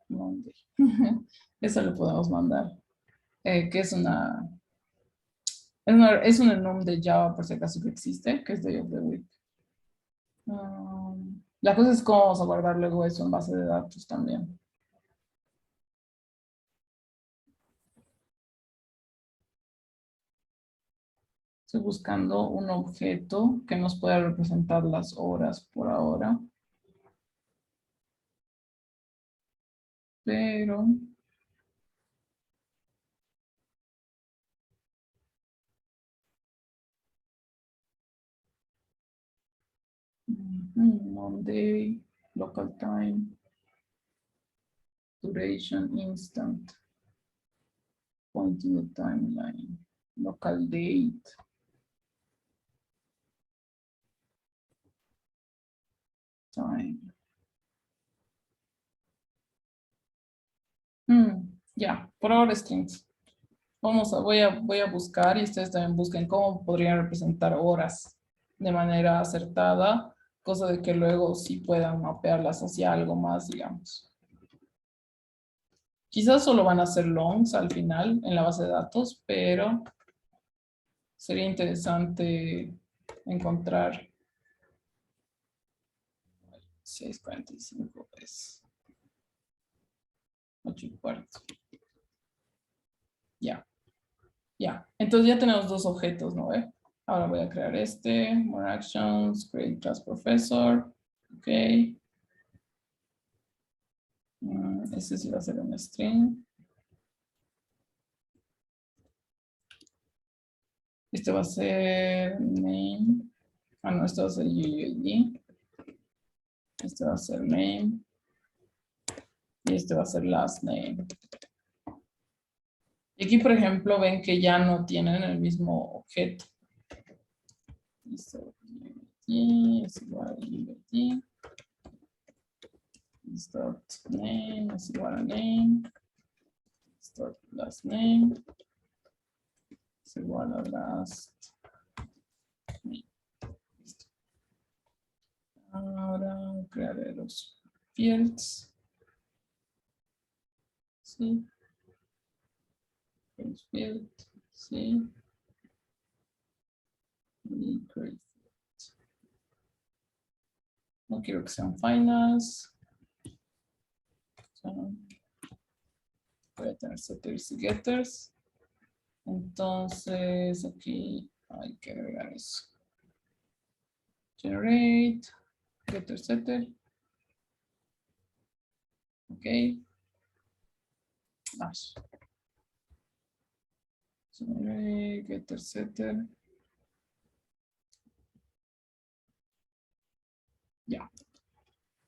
Monday. Eso lo podemos mandar. Que es un enum de Java, por si acaso que existe, que es day of the week. La cosa es cómo vamos a guardar luego eso en base de datos también. Estoy buscando un objeto que nos pueda representar las horas por ahora. Pero Monday, local time, duration, instant, pointing the timeline, local date. Time. Ya, por ahora strings. Voy a buscar y ustedes también busquen cómo podrían representar horas de manera acertada, cosa de que luego sí puedan mapearlas hacia algo más, digamos. Quizás solo van a ser longs al final en la base de datos, pero sería interesante encontrar 6:45 es 8:15. Ya. Ya, entonces ya tenemos dos objetos, ¿no ve? Ahora voy a crear este, more actions, create class professor, ok. Este sí va a ser un string. Este va a ser name. Ah, no, este va a ser UUID. Este va a ser name. Y este va a ser last name. Y aquí, por ejemplo, ven que ya no tienen el mismo objeto. Listo. UUID es igual a UUID. Start name es igual a name. Start last name es igual a last name. Listo. Ahora crearé los fields. Sí. Field. Sí. Y create field. No quiero que sean finals. Voy a tener setters y getters. Entonces aquí hay que agregar eso. Generate, getter, setter. Ok. Dash. Generate, getter, setter. Ya.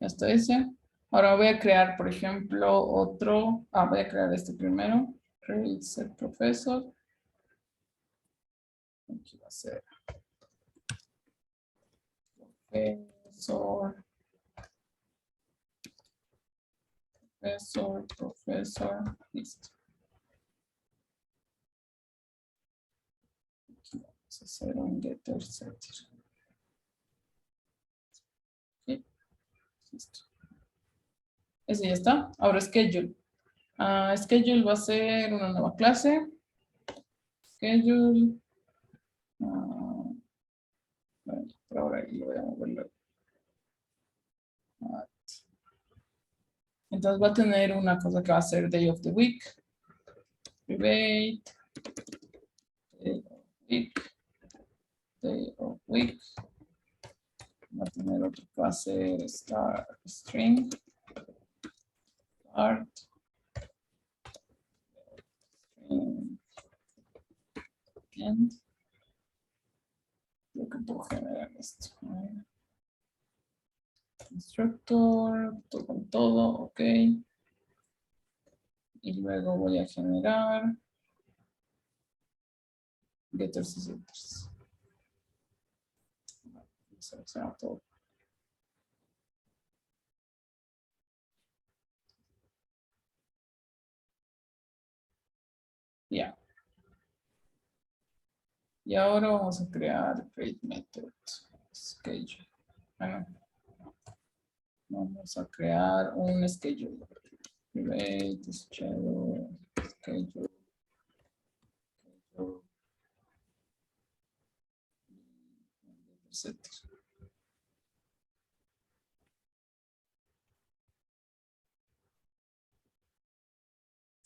Ya está ese. Ahora voy a crear, por ejemplo, otro. Voy a crear este primero. Create set professor. Aquí va a ser professor. profesor, listo. Aquí vamos a hacer un getter setter. Ok, listo. Ese ya está. Ahora schedule. Schedule va a ser una nueva clase. Schedule. Bueno, por ahora ahí lo voy a mover luego. Entonces va a tener una cosa que va a ser day of the week. Private. Day of week. Day of week. Va a tener otro que va a ser start string. Start. String. End. Creo que puedo generar esto. Constructor, todo con todo, ok. Y luego voy a generar getters y setters. Seleccionar todo. Ya. Y ahora vamos a crear create method. Schedule. Bueno, vamos a crear un schedule. Create schedule. Schedule. Setter.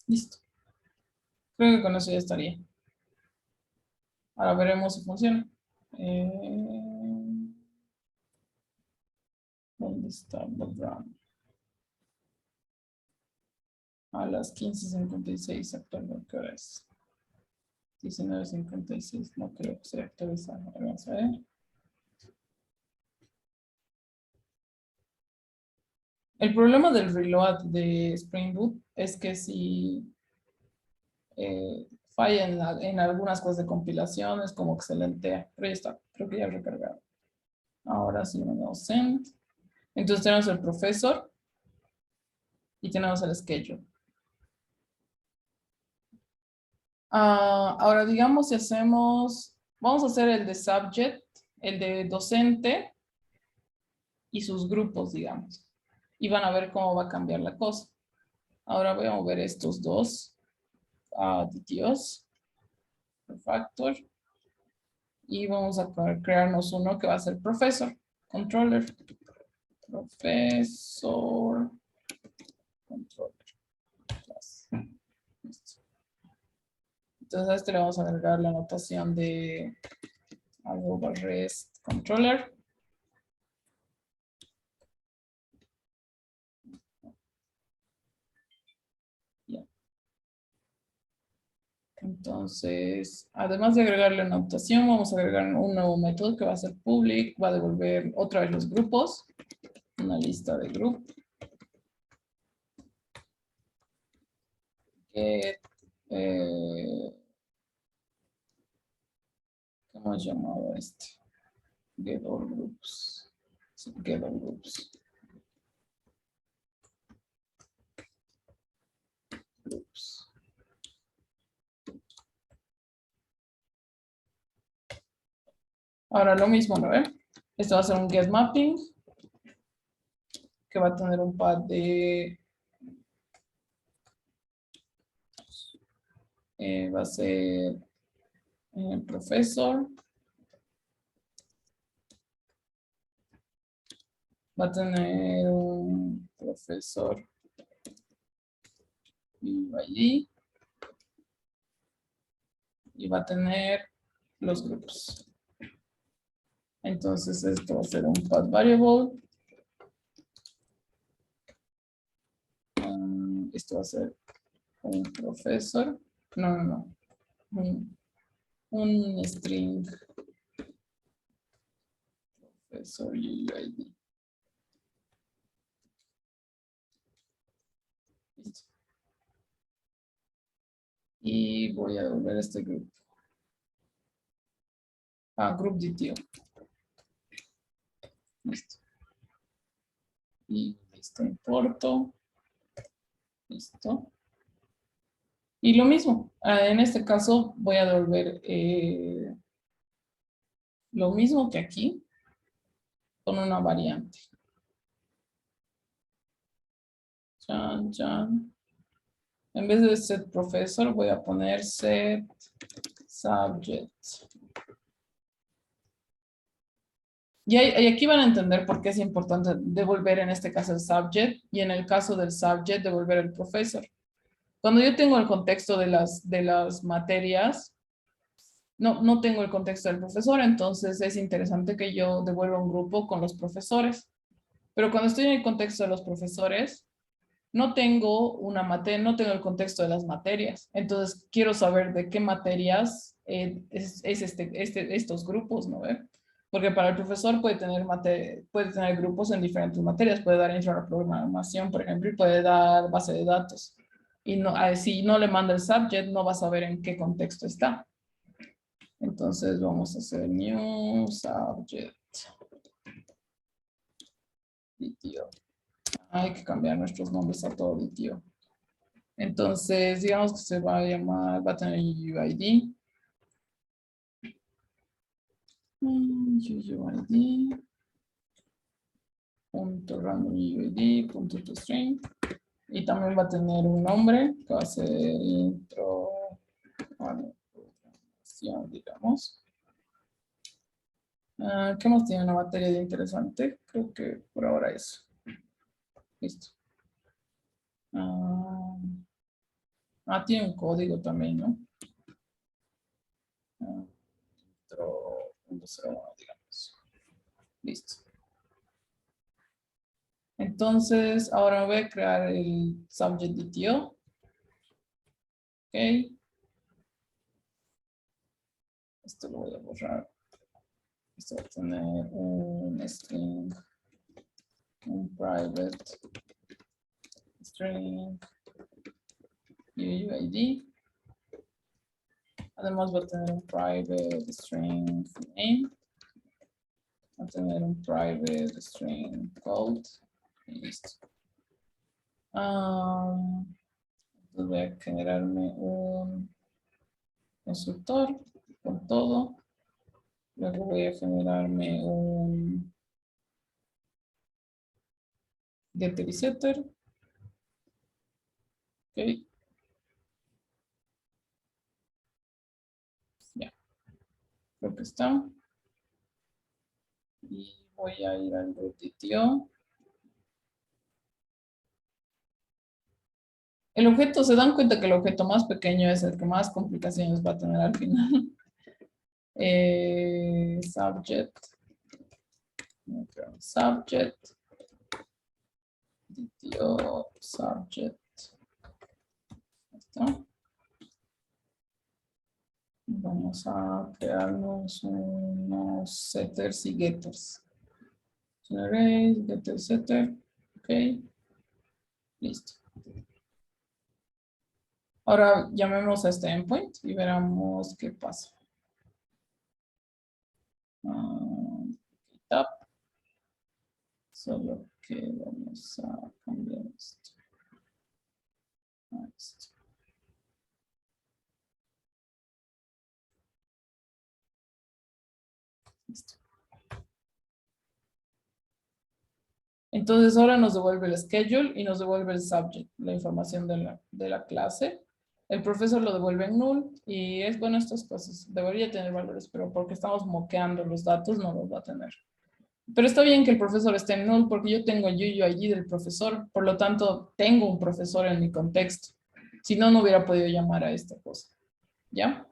Listo. Creo que con eso ya estaría. Ahora veremos si funciona. ¿Dónde está background? A las 15:56 actualmente. ¿Qué hora es? 19:56. No creo que sea actualizado. Vamos a ver. El problema del reload de Spring Boot es que si falla en algunas cosas de compilación, es como que se lentea. Pero ya está, creo que ya recargado. Ahora sí, mandamos send. Entonces tenemos el profesor y tenemos el schedule. Ahora digamos si hacemos, vamos a hacer el de subject, el de docente y sus grupos, digamos. Y van a ver cómo va a cambiar la cosa. Ahora voy a mover estos dos DTOs, factor, y vamos a crearnos uno que va a ser profesor, controller, profesor, controller. Listo. Entonces a este le vamos a agregar la notación de arroba rest controller. Ya. Entonces, además de agregarle una notación, vamos a agregar un nuevo método que va a ser public, va a devolver otra vez los grupos, una lista de grupos. Get, ¿cómo se llamaba este? Get all groups. Sí, get all groups. Groups. Ahora lo mismo, ¿no ven? Esto va a ser un get mapping que va a tener un path de va a ser profesor. Va a tener un profesor ID y va a tener los grupos. Entonces esto va a ser un path variable. Esto va a ser un profesor. No. Un string. Profesor UUID. Listo. Y voy a devolver este grupo. Group DTO. Listo. Y listo, importo. Listo. Y lo mismo, en este caso voy a devolver lo mismo que aquí, con una variante. Chan, chan. En vez de set professor, voy a poner set subject. Y aquí van a entender por qué es importante devolver en este caso el subject y en el caso del subject devolver el professor. Cuando yo tengo el contexto de las materias, no tengo el contexto del profesor, entonces es interesante que yo devuelva un grupo con los profesores. Pero cuando estoy en el contexto de los profesores, no tengo una materia, no tengo el contexto de las materias. Entonces quiero saber de qué materias es estos grupos, ¿no ve? Porque para el profesor puede tener grupos en diferentes materias, puede dar intro a la programación, por ejemplo, y puede dar base de datos. Y no, si no le manda el subject, no va a saber en qué contexto está. Entonces vamos a hacer new subject. DTO. Hay que cambiar nuestros nombres a todo DTO. Entonces, digamos que se va a llamar, va a tener UUID. UUID. Punto random UUID, punto toString. Y también va a tener un nombre que va a ser intro a la programación, digamos. ¿Qué más tiene una materia de interesante? Creo que por ahora eso. Listo. Tiene un código también, ¿no? Intro 0.01, digamos. Listo. Entonces, ahora voy a crear el subject DTO. Ok. Esto lo voy a borrar. Esto va a tener un string, un private string UUID. Además va a tener un private string name. Va a tener un private string code. Y listo. Entonces voy a generarme un constructor con todo. Luego voy a generarme un getter y setter. Ok. Ya. Creo que está. Y voy a ir al root DTO. El objeto, se dan cuenta que el objeto más pequeño es el que más complicaciones va a tener al final. Subject. Subject. DTO. Subject. ¿Listo? Vamos a crearnos unos setters y getters. Array, getter, setter. Ok. Listo. Ahora llamemos a este endpoint y veremos qué pasa. GitHub. Solo que vamos a cambiar esto. Esto. Listo. Entonces ahora nos devuelve el schedule y nos devuelve el subject, la información de la clase. El profesor lo devuelve en null y es bueno estas cosas. Debería tener valores, pero porque estamos moqueando los datos no los va a tener. Pero está bien que el profesor esté en null porque yo tengo el UUID del profesor, por lo tanto tengo un profesor en mi contexto. Si no, no hubiera podido llamar a esta cosa. ¿Ya?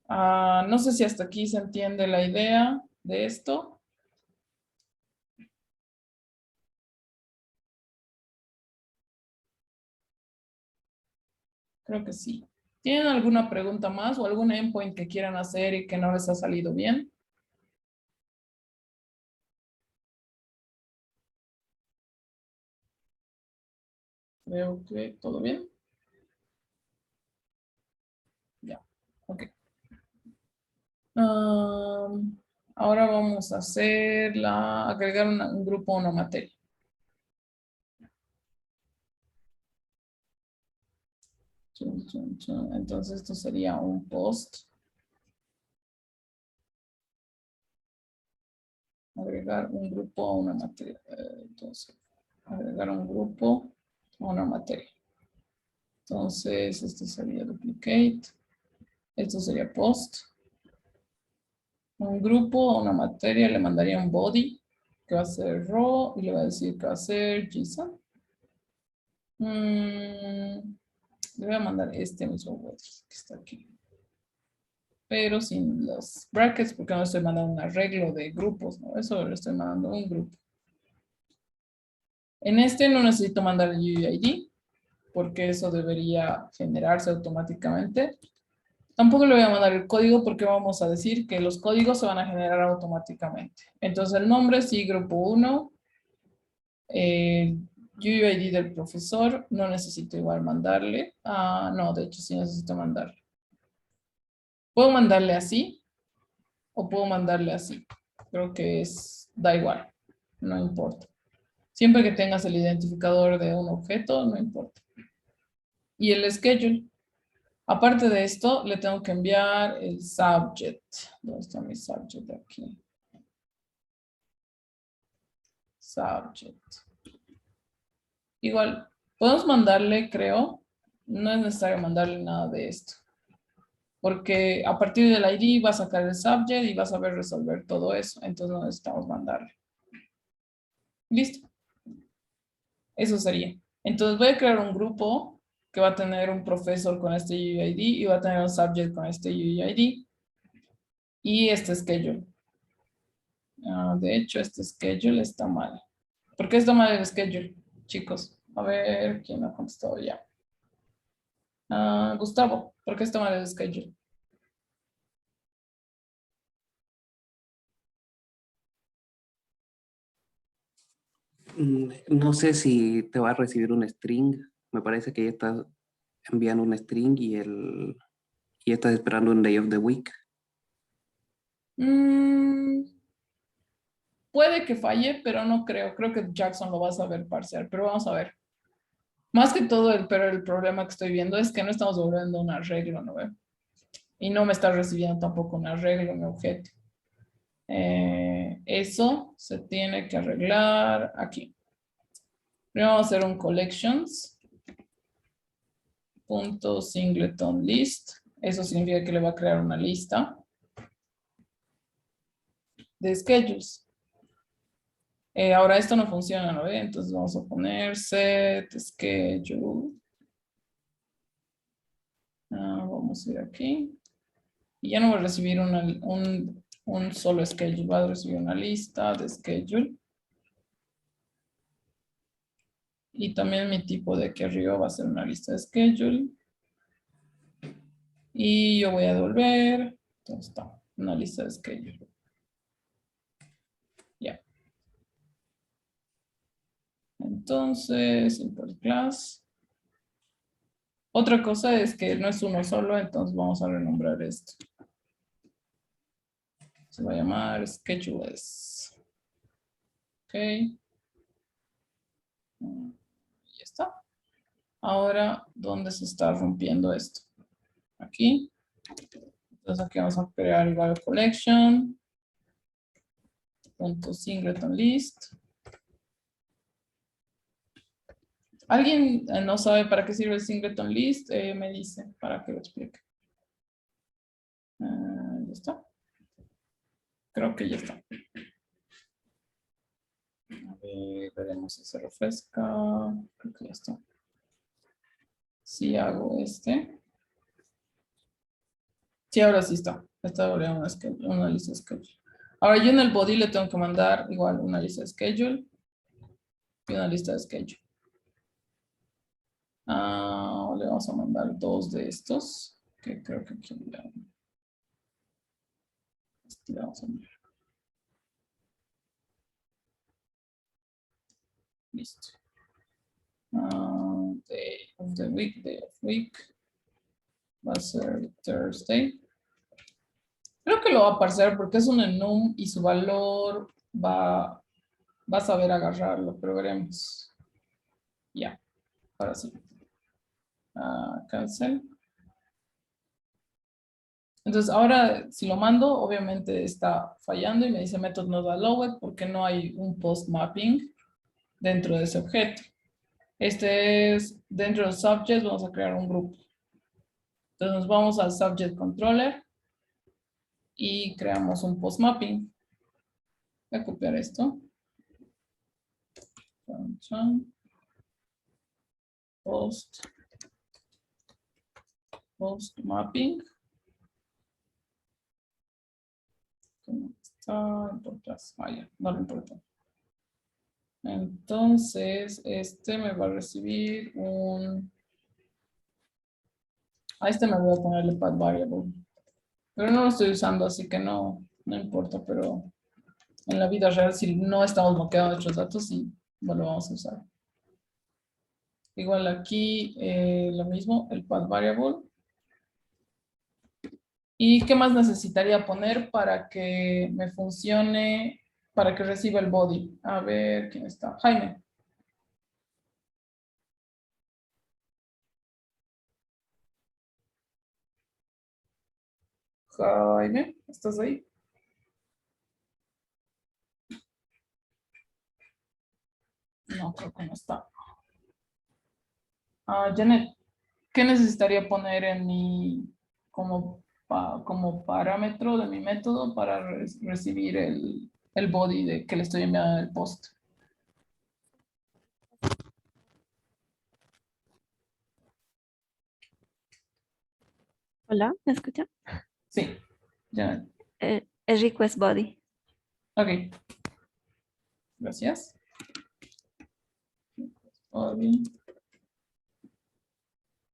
No sé si hasta aquí se entiende la idea de esto. Creo que sí. ¿Tienen alguna pregunta más o algún endpoint que quieran hacer y que no les ha salido bien? Creo que todo bien. Ya, ok. Ahora vamos a hacer agregar un grupo a una materia. Entonces esto sería un post. Agregar un grupo a una materia. Entonces, agregar un grupo a una materia. Entonces, esto sería duplicate. Esto sería post. Un grupo a una materia le mandaría un body que va a ser raw y le va a decir que va a ser JSON. Le voy a mandar este mismo body que está aquí. Pero sin los brackets porque no estoy mandando un arreglo de grupos, ¿no? Eso le estoy mandando un grupo. En este no necesito mandar el UID porque eso debería generarse automáticamente. Tampoco le voy a mandar el código porque vamos a decir que los códigos se van a generar automáticamente. Entonces el nombre sí, grupo 1. UID del profesor, no necesito igual mandarle. No, de hecho sí necesito mandarle. Puedo mandarle así o puedo mandarle así. Creo que da igual, no importa. Siempre que tengas el identificador de un objeto, no importa. Y el schedule. Aparte de esto, le tengo que enviar el subject. ¿Dónde está mi subject aquí? Subject. Igual, podemos mandarle, creo, no es necesario mandarle nada de esto. Porque a partir del ID va a sacar el subject y va a saber resolver todo eso. Entonces no necesitamos mandarle. Listo. Eso sería. Entonces voy a crear un grupo que va a tener un profesor con este UID y va a tener un subject con este UID. Y este schedule. De hecho, este schedule está mal. ¿Por qué está mal el schedule, chicos? A ver, ¿quién me ha contestado ya? Gustavo, ¿por qué está mal el schedule? No sé si te va a recibir un string. Me parece que ya estás enviando un string y estás esperando un day of the week. Puede que falle, pero no creo. Creo que Jackson lo va a saber parsear, pero vamos a ver. Más que todo, pero el problema que estoy viendo es que no estamos volviendo un arreglo, ¿no ve? Y no me está recibiendo tampoco un arreglo, un objeto. Eso se tiene que arreglar aquí. Primero vamos a hacer un collections. Punto singleton list. Eso significa que le va a crear una lista de schedules. Ahora esto no funciona, ¿no ve? Entonces vamos a poner set schedule. Vamos a ir aquí. Y ya no va a recibir un solo schedule, va a recibir una lista de schedule. Y también mi tipo de aquí arriba va a ser una lista de schedule. Y yo voy a devolver, ¿dónde está? Una lista de schedule. Ya. Entonces, import class. Otra cosa es que no es uno solo, entonces vamos a renombrar esto. Se va a llamar schedules. Ok. Ya está. Ahora, ¿dónde se está rompiendo esto? Aquí. Entonces aquí vamos a crear igual collection. Punto singleton list. ¿Alguien no sabe para qué sirve el singleton list? Me dice para que lo explique. ¿Ya está? Creo que ya está. A ver, veremos si se refresca. Creo que ya está. Si hago este. Sí, ahora sí está. Esta volviendo una lista de schedule. Ahora yo en el body le tengo que mandar igual una lista de schedule y una lista de schedule. Le vamos a mandar dos de estos, que creo que aquí le vamos a enviar. Listo. Day of the week, day of week. Va a ser Thursday. Creo que lo va a parsear porque es un enum y su valor va a saber agarrarlo, pero veremos. Ya, ahora sí. Cancel. Entonces ahora si lo mando, obviamente está fallando y me dice method not allowed porque no hay un post mapping dentro de ese objeto. Este es dentro del subject, vamos a crear un grupo. Entonces nos vamos al subject controller y creamos un post mapping. Voy a copiar esto. Post mapping. ¿Cómo está? Importas. Ya, no le importa. Entonces, este me va a recibir un... A este me voy a ponerle path variable. Pero no lo estoy usando, así que no importa, pero en la vida real, si no estamos bloqueando nuestros datos, sí, no lo vamos a usar. Igual aquí, lo mismo, el path variable. ¿Y qué más necesitaría poner para que me funcione, para que reciba el body? A ver, ¿quién está? Jaime. Jaime, ¿estás ahí? No, creo que no está. Janet, ¿qué necesitaría poner en mi, como parámetro de mi método para recibir el body de que le estoy enviando el post? Hola, ¿me escucha? Sí, Janet. El request body. Ok. Gracias. Body.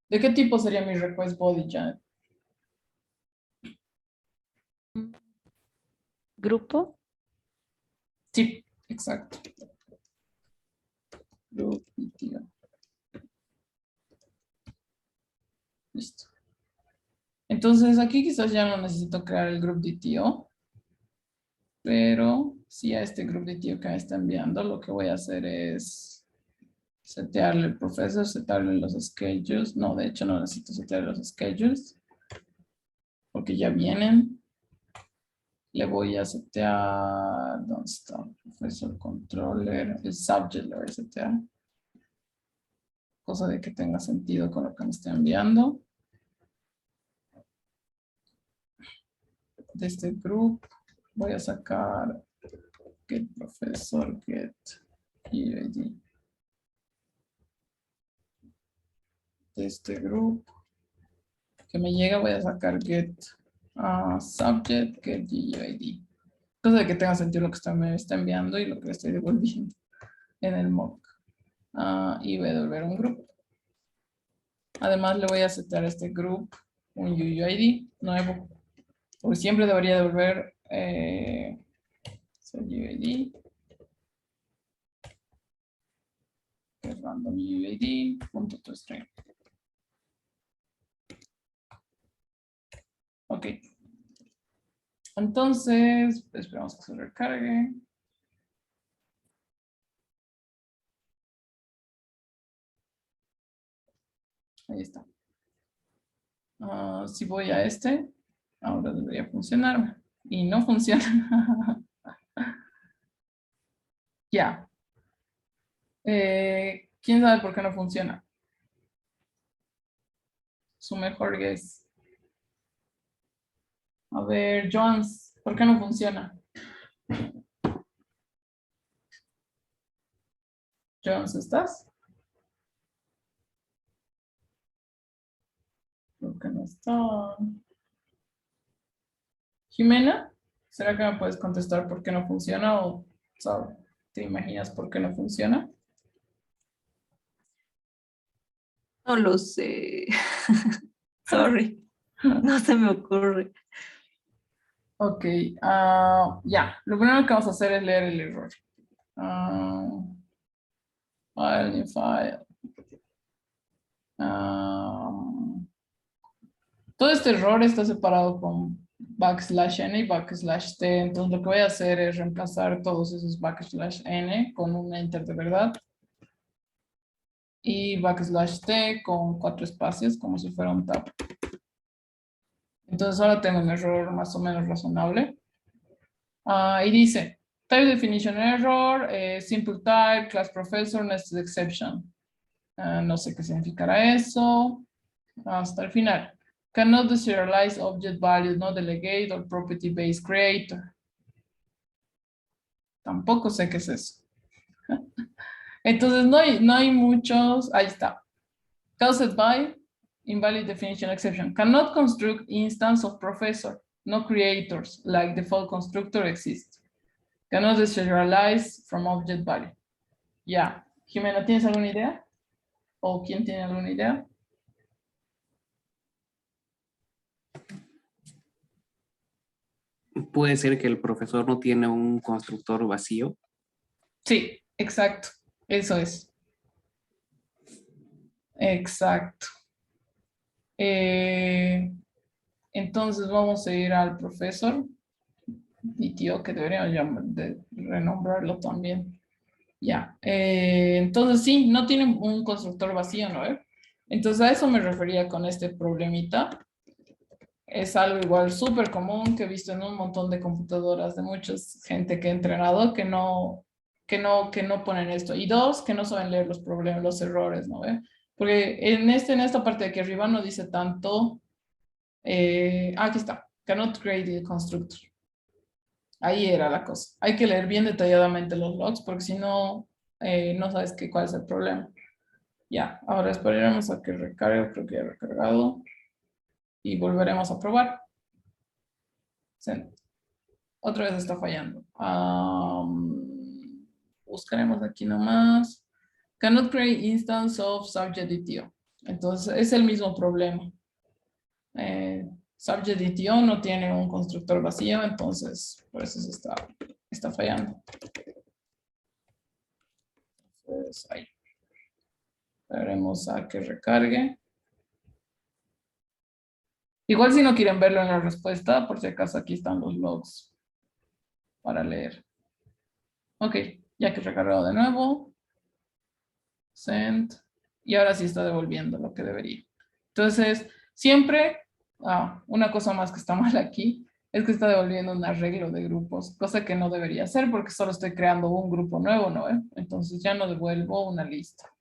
¿De qué tipo sería mi request body, Janet? Grupo. Sí, exacto. Group DTO. Listo. Entonces aquí quizás ya no necesito crear el group DTO, pero si a este group DTO que me está enviando, lo que voy a hacer es setearle el profesor, setearle los schedules. No, de hecho no necesito setearle los schedules, porque ya vienen. Le voy a setear, ¿dónde está? Profesor controller, el subject le voy a setear. Cosa de que tenga sentido con lo que me está enviando. De este group voy a sacar get profesor, get UID. De este group que me llega voy a sacar get subject, get UID. Cosa de que tenga sentido lo que me está enviando y lo que le estoy devolviendo en el mock. Y voy a devolver un grupo. Además le voy a setear a este group un UUID nuevo. Porque siempre debería devolver UUID. Que es random UUID punto to string. Ok. Entonces, esperamos que se recargue. Ahí está. Si voy a este, ahora debería funcionar. Y no funciona. Ya. ¿Quién sabe por qué no funciona? Su mejor guess. A ver, Joans, ¿por qué no funciona? Joans, ¿estás? Creo que no está. Jimena, ¿será que me puedes contestar por qué no funciona o te imaginas por qué no funciona? No lo sé. Sorry. No se me ocurre. Ok, ya. Lo primero que vamos a hacer es leer el error. File, new file. Todo este error está separado con \n y \t. Entonces lo que voy a hacer es reemplazar todos esos \n con un enter de verdad. y /t con 4 espacios, como si fuera un tab. Entonces ahora tengo un error más o menos razonable. Y dice, type definition error, simple type, class professor, nested exception. No sé qué significará eso. Hasta el final. Cannot deserialize object values, no delegate or property based creator. Tampoco sé qué es eso. Entonces no hay muchos. Ahí está. Caused by invalid definition exception. Cannot construct instance of professor. No creators like default constructor exists. Cannot deserialize from object value. Ya. Jimena, ¿tienes alguna idea? ¿O quién tiene alguna idea? Puede ser que el profesor no tiene un constructor vacío. Sí, exacto. Eso es. Exacto. Entonces vamos a ir al profesor. Y tío, que deberíamos renombrarlo también. Ya. Entonces sí, no tiene un constructor vacío, ¿no? Entonces a eso me refería con este problemita. Es algo igual súper común que he visto en un montón de computadoras de mucha gente que he entrenado que no ponen esto. Y dos, que no saben leer los problemas, los errores, ¿no? Porque en esta parte de aquí arriba no dice tanto. Aquí está. Cannot create the constructor. Ahí era la cosa. Hay que leer bien detalladamente los logs porque si no, no sabes cuál es el problema. Ya, ahora esperaremos a que recargue, creo que ya ha recargado. Y volveremos a probar. Send. Otra vez está fallando. Buscaremos aquí nomás. Cannot create instance of subject DTO. Entonces es el mismo problema. Subject DTO no tiene un constructor vacío, entonces por eso se está fallando. Entonces ahí. Veremos a que recargue. Igual si no quieren verlo en la respuesta, por si acaso aquí están los logs para leer. Ok, ya que recargado de nuevo. Send. Y ahora sí está devolviendo lo que debería. Entonces, siempre, una cosa más que está mal aquí, es que está devolviendo un arreglo de grupos, cosa que no debería hacer porque solo estoy creando un grupo nuevo, ¿no? Entonces ya no devuelvo una lista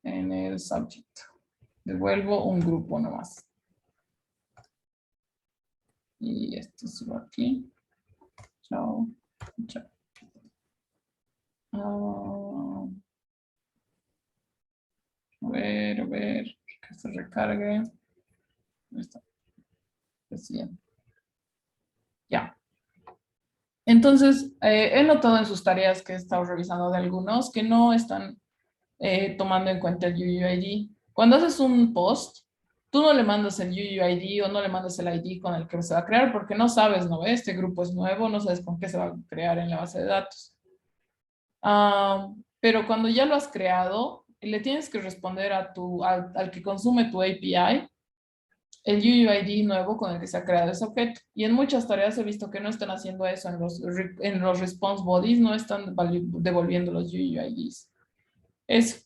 en el subject. Devuelvo un grupo nomás. Y esto subo aquí. Chao. Chao. A ver, que se recargue. Ahí está. Recién. Ya. Entonces, he notado en sus tareas que he estado revisando de algunos que no están tomando en cuenta el UUID. Cuando haces un post, tú no le mandas el UUID o no le mandas el ID con el que se va a crear porque no sabes, ¿no? Este grupo es nuevo, no sabes con qué se va a crear en la base de datos. Pero cuando ya lo has creado, le tienes que responder al que consume tu API el UUID nuevo con el que se ha creado ese objeto. Y en muchas tareas he visto que no están haciendo eso en los response bodies, no están devolviendo los UUIDs. Eso.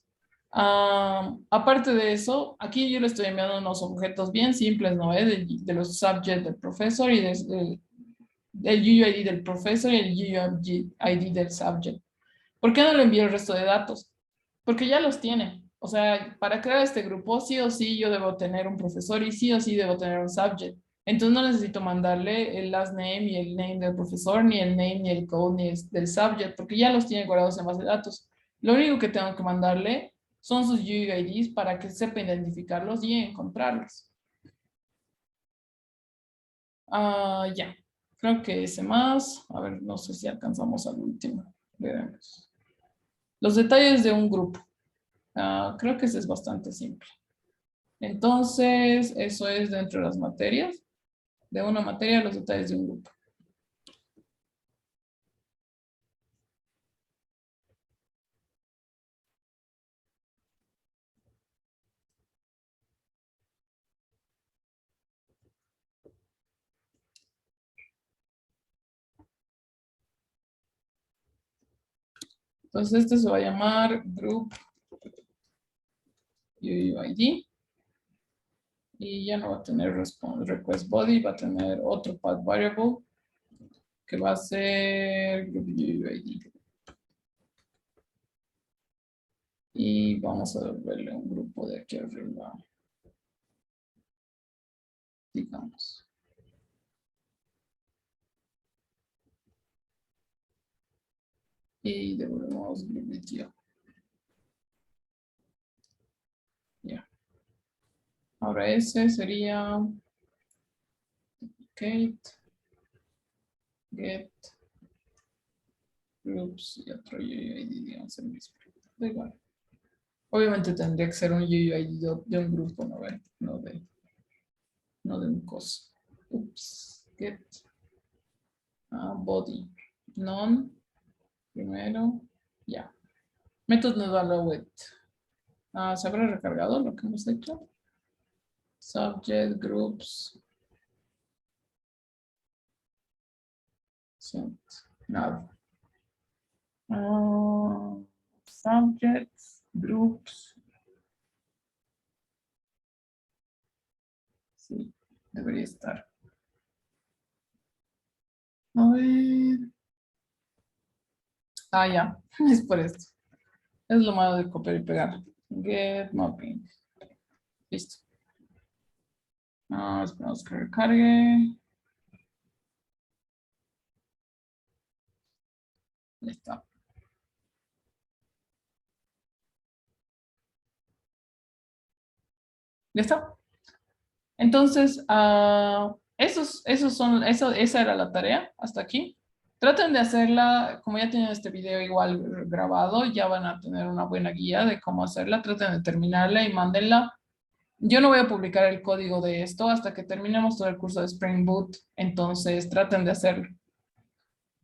Aparte de eso, aquí yo le estoy enviando unos objetos bien simples, ¿no? De los subject del profesor y del UUID del profesor y el UUID del subject. ¿Por qué no le envío el resto de datos? Porque ya los tiene. O sea, para crear este grupo, sí o sí yo debo tener un profesor y sí o sí debo tener un subject. Entonces no necesito mandarle el last name y el name del profesor, ni el name, ni el code, ni el del subject, porque ya los tiene guardados en base de datos. Lo único que tengo que mandarle son sus UUIDs para que sepa identificarlos y encontrarlos. Ya. Creo que ese más. A ver, no sé si alcanzamos al último. Veremos. Los detalles de un grupo. Creo que ese es bastante simple. Entonces, eso es dentro de las materias. De una materia, los detalles de un grupo. Entonces, este se va a llamar group UUID. Y ya no va a tener request body, va a tener otro path variable que va a ser group UUID. Y vamos a devolverle un grupo de aquí arriba. Digamos. Y devolvemos group ITO. Ya. Ahora ese sería Kate, get, groups y otro UUID, digamos el mismo. Da igual. Obviamente tendría que ser un UUID de un grupo, ¿no ve? No de un coso. Ups, get, body, none, primero, ya. Method no evaluate. ¿Se habrá recargado lo que hemos hecho? Subject, groups. Nada. Subjects, groups. Sí, debería estar. A ver. Ya, es por esto. Es lo malo de copiar y pegar. Get mapping. Listo. Esperamos que recargue. Ya está. Ya está. Entonces, esa era la tarea hasta aquí. Traten de hacerla, como ya tienen este video igual grabado, ya van a tener una buena guía de cómo hacerla. Traten de terminarla y mándenla. Yo no voy a publicar el código de esto hasta que terminemos todo el curso de Spring Boot, entonces traten de hacerlo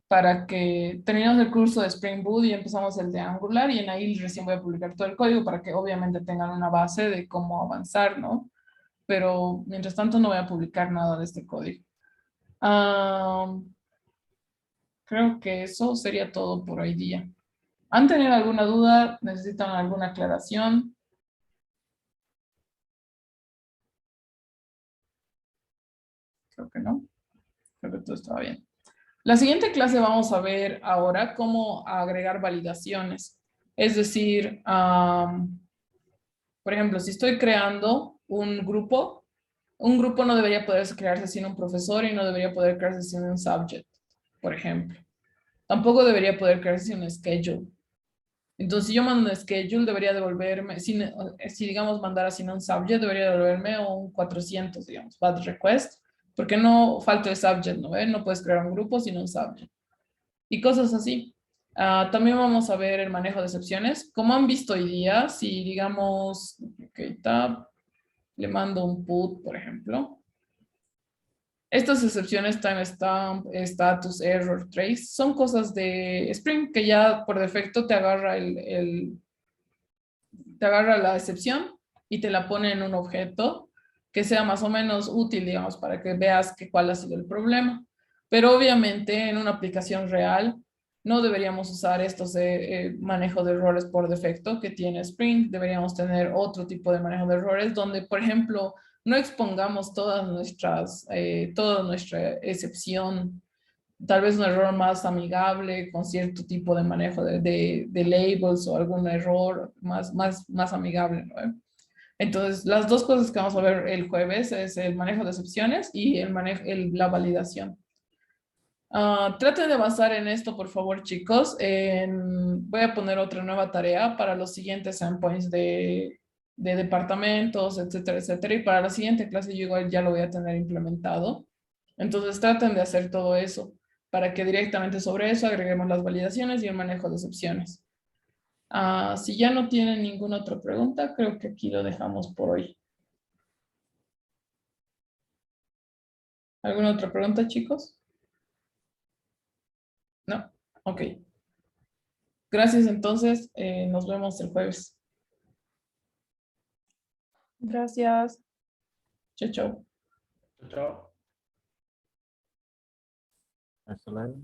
para que terminemos el curso de Spring Boot y empezamos el de Angular y en ahí recién voy a publicar todo el código para que obviamente tengan una base de cómo avanzar, ¿no? Pero mientras tanto no voy a publicar nada de este código. Creo que eso sería todo por hoy día. ¿Han tenido alguna duda? ¿Necesitan alguna aclaración? Creo que no. Creo que todo estaba bien. La siguiente clase vamos a ver ahora cómo agregar validaciones. Es decir, por ejemplo, si estoy creando un grupo no debería poder crearse sin un profesor y no debería poder crearse sin un subject, por ejemplo. Tampoco debería poder crearse sin un schedule. Entonces, si yo mando un schedule, debería devolverme, si digamos mandara sin un subject, debería devolverme un 400, digamos, bad request, porque no falta el subject, ¿no? No puedes crear un grupo sin un subject. Y cosas así. También vamos a ver el manejo de excepciones. Como han visto hoy día, si digamos, tab, le mando un put, por ejemplo. Estas excepciones, timestamp, status, error, trace, son cosas de Spring que ya por defecto te agarra te agarra la excepción y te la pone en un objeto que sea más o menos útil, digamos, para que veas cuál ha sido el problema. Pero obviamente en una aplicación real no deberíamos usar estos manejo de errores por defecto que tiene Spring. Deberíamos tener otro tipo de manejo de errores donde, por ejemplo, no expongamos toda nuestra excepción, tal vez un error más amigable con cierto tipo de manejo de labels o algún error más amigable, ¿no? Entonces, las dos cosas que vamos a ver el jueves es el manejo de excepciones y la validación. Traten de basar en esto, por favor, chicos. Voy a poner otra nueva tarea para los siguientes endpoints de departamentos, etcétera, etcétera. Y para la siguiente clase yo igual ya lo voy a tener implementado. Entonces, traten de hacer todo eso para que directamente sobre eso agreguemos las validaciones y el manejo de excepciones. Si ya no tienen ninguna otra pregunta, creo que aquí lo dejamos por hoy. ¿Alguna otra pregunta, chicos? No. Ok. Gracias, entonces. Nos vemos el jueves. Gracias. Chao, chao. Chao. Hasta luego.